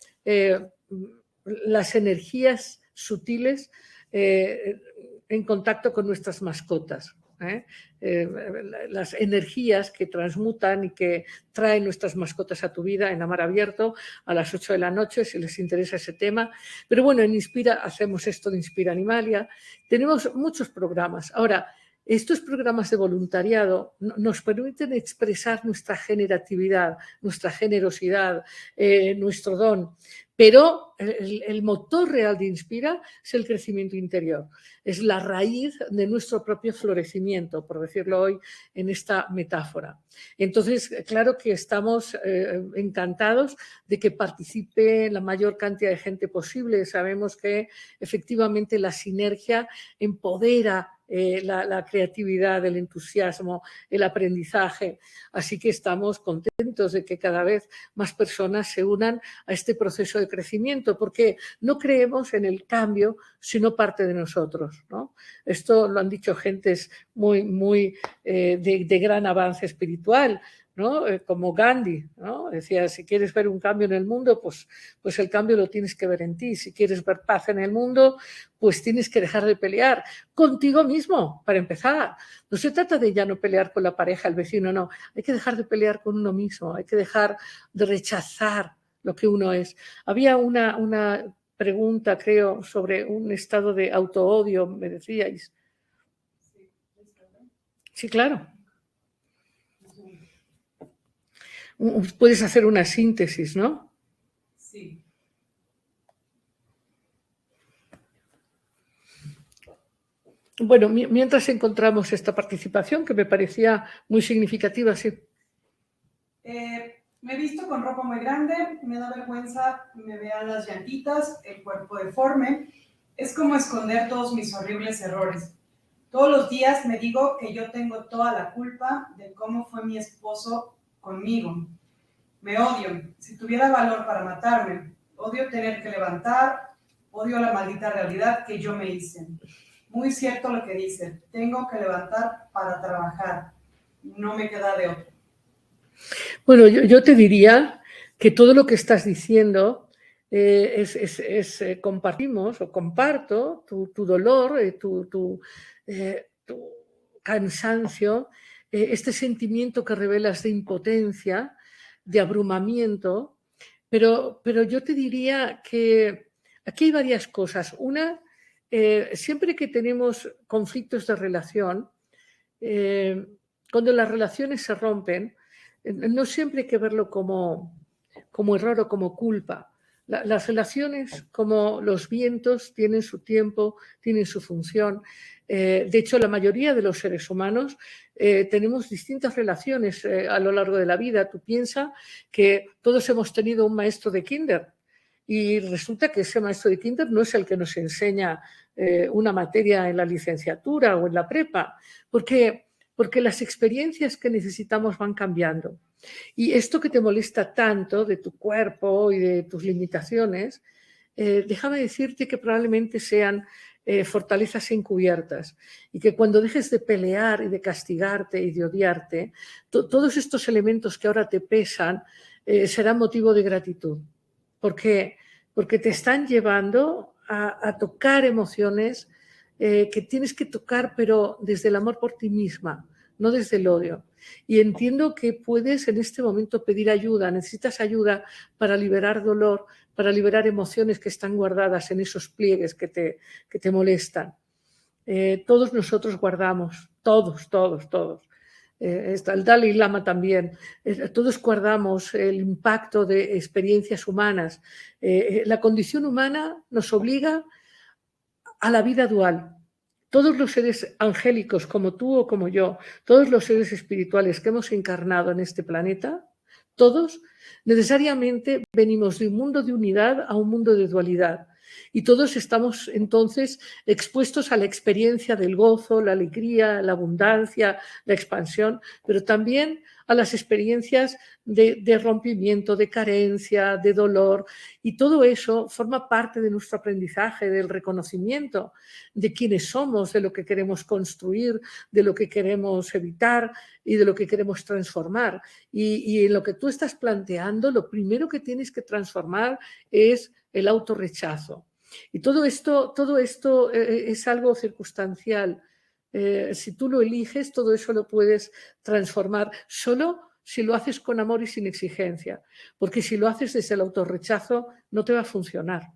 las energías sutiles en contacto con nuestras mascotas. Las energías que transmutan y que traen nuestras mascotas a tu vida en Amar Abierto a las 8 de la noche, si les interesa ese tema. Pero bueno, en Inspira hacemos esto de Inspira Animalia. Tenemos muchos programas. Ahora, estos programas de voluntariado nos permiten expresar nuestra generatividad, nuestra generosidad, nuestro don. Pero el motor real de Inspira es el crecimiento interior, es la raíz de nuestro propio florecimiento, por decirlo hoy en esta metáfora. Entonces, claro que estamos encantados de que participe la mayor cantidad de gente posible. Sabemos que efectivamente la sinergia empodera la creatividad, el entusiasmo, el aprendizaje. Así que estamos contentos de que cada vez más personas se unan a este proceso de crecimiento, porque no creemos en el cambio, sino parte de nosotros, ¿no? Esto lo han dicho gentes muy de gran avance espiritual, ¿no? Como Gandhi, ¿no? Decía, si quieres ver un cambio en el mundo, pues el cambio lo tienes que ver en ti. Si quieres ver paz en el mundo, pues tienes que dejar de pelear contigo mismo, para empezar. No se trata de ya no pelear con la pareja, el vecino, no. Hay que dejar de pelear con uno mismo, hay que dejar de rechazar lo que uno es. Había una pregunta, creo, sobre un estado de autoodio, me decíais. Sí, claro. Puedes hacer una síntesis, ¿no?
Sí.
Bueno, mientras encontramos esta participación que me parecía muy significativa, sí.
Me he visto con ropa muy grande, me da vergüenza, me vean las llantitas, el cuerpo deforme. Es como esconder todos mis horribles errores. Todos los días me digo que yo tengo toda la culpa de cómo fue mi esposo conmigo. Me odio. Si tuviera valor para matarme, odio tener que levantar, odio la maldita realidad que yo me hice. Muy cierto lo que dice, tengo que levantar para trabajar, no me queda de otro.
Bueno, yo te diría que todo lo que estás diciendo compartimos o comparto tu dolor, tu cansancio, este sentimiento que revelas de impotencia, de abrumamiento, pero yo te diría que aquí hay varias cosas. Una, siempre que tenemos conflictos de relación, cuando las relaciones se rompen, no siempre hay que verlo como error o como culpa. Las relaciones, como los vientos, tienen su tiempo, tienen su función. De hecho, la mayoría de los seres humanos tenemos distintas relaciones a lo largo de la vida. Tú piensas que todos hemos tenido un maestro de kinder y resulta que ese maestro de kinder no es el que nos enseña una materia en la licenciatura o en la prepa, porque las experiencias que necesitamos van cambiando. Y esto que te molesta tanto de tu cuerpo y de tus limitaciones, déjame decirte que probablemente sean fortalezas encubiertas y que cuando dejes de pelear y de castigarte y de odiarte, todos estos elementos que ahora te pesan serán motivo de gratitud. ¿Por qué? Porque te están llevando a tocar emociones que tienes que tocar, pero desde el amor por ti misma, no desde el odio. Y entiendo que puedes en este momento pedir ayuda, necesitas ayuda para liberar dolor, para liberar emociones que están guardadas en esos pliegues que te molestan. Todos nosotros guardamos, todos. Está el Dalai Lama también. Todos guardamos el impacto de experiencias humanas. La condición humana nos obliga a la vida dual. Todos los seres angélicos, como tú o como yo, todos los seres espirituales que hemos encarnado en este planeta, todos necesariamente venimos de un mundo de unidad a un mundo de dualidad. Y todos estamos entonces expuestos a la experiencia del gozo, la alegría, la abundancia, la expansión, pero también a las experiencias de rompimiento, de carencia, de dolor. Y todo eso forma parte de nuestro aprendizaje, del reconocimiento de quiénes somos, de lo que queremos construir, de lo que queremos evitar y de lo que queremos transformar. Y en lo que tú estás planteando, lo primero que tienes que transformar es el autorrechazo. Y todo esto es algo circunstancial. Si tú lo eliges, todo eso lo puedes transformar solo si lo haces con amor y sin exigencia, porque si lo haces desde el autorrechazo no te va a funcionar.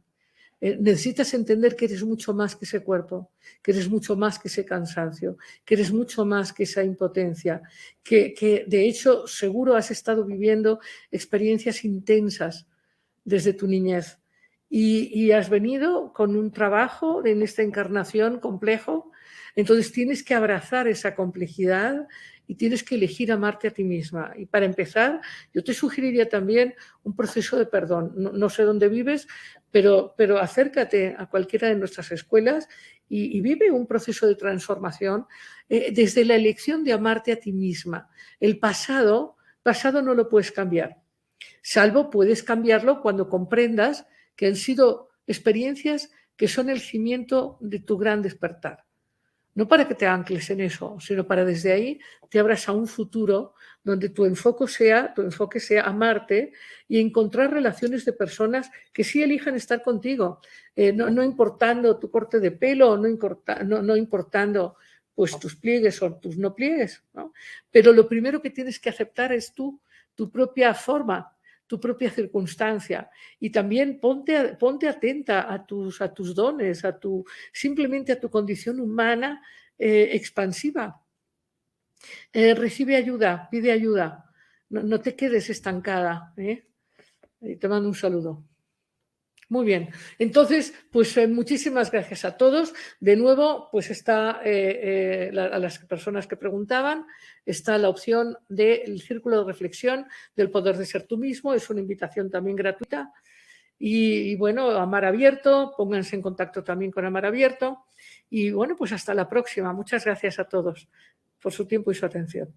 Necesitas entender que eres mucho más que ese cuerpo, que eres mucho más que ese cansancio, que eres mucho más que esa impotencia, que de hecho seguro has estado viviendo experiencias intensas desde tu niñez y has venido con un trabajo en esta encarnación complejo. Entonces tienes que abrazar esa complejidad y tienes que elegir amarte a ti misma. Y para empezar, yo te sugeriría también un proceso de perdón. No sé dónde vives, pero acércate a cualquiera de nuestras escuelas y vive un proceso de transformación desde la elección de amarte a ti misma. El pasado no lo puedes cambiar, salvo puedes cambiarlo cuando comprendas que han sido experiencias que son el cimiento de tu gran despertar. No para que te ancles en eso, sino para desde ahí te abras a un futuro donde tu enfoque sea amarte y encontrar relaciones de personas que sí elijan estar contigo, no importando tu corte de pelo, no importando pues tus pliegues o tus no pliegues, ¿no? Pero lo primero que tienes que aceptar es tu propia forma, tu propia circunstancia, y también ponte atenta a tus dones, simplemente a tu condición humana expansiva. Recibe ayuda, pide ayuda, no te quedes estancada. Te mando un saludo. Muy bien, entonces, pues muchísimas gracias a todos. De nuevo, pues está a las personas que preguntaban, está la opción del círculo de reflexión del poder de ser tú mismo, es una invitación también gratuita. Y bueno, Amar Abierto, pónganse en contacto también con Amar Abierto. Y bueno, pues hasta la próxima. Muchas gracias a todos por su tiempo y su atención.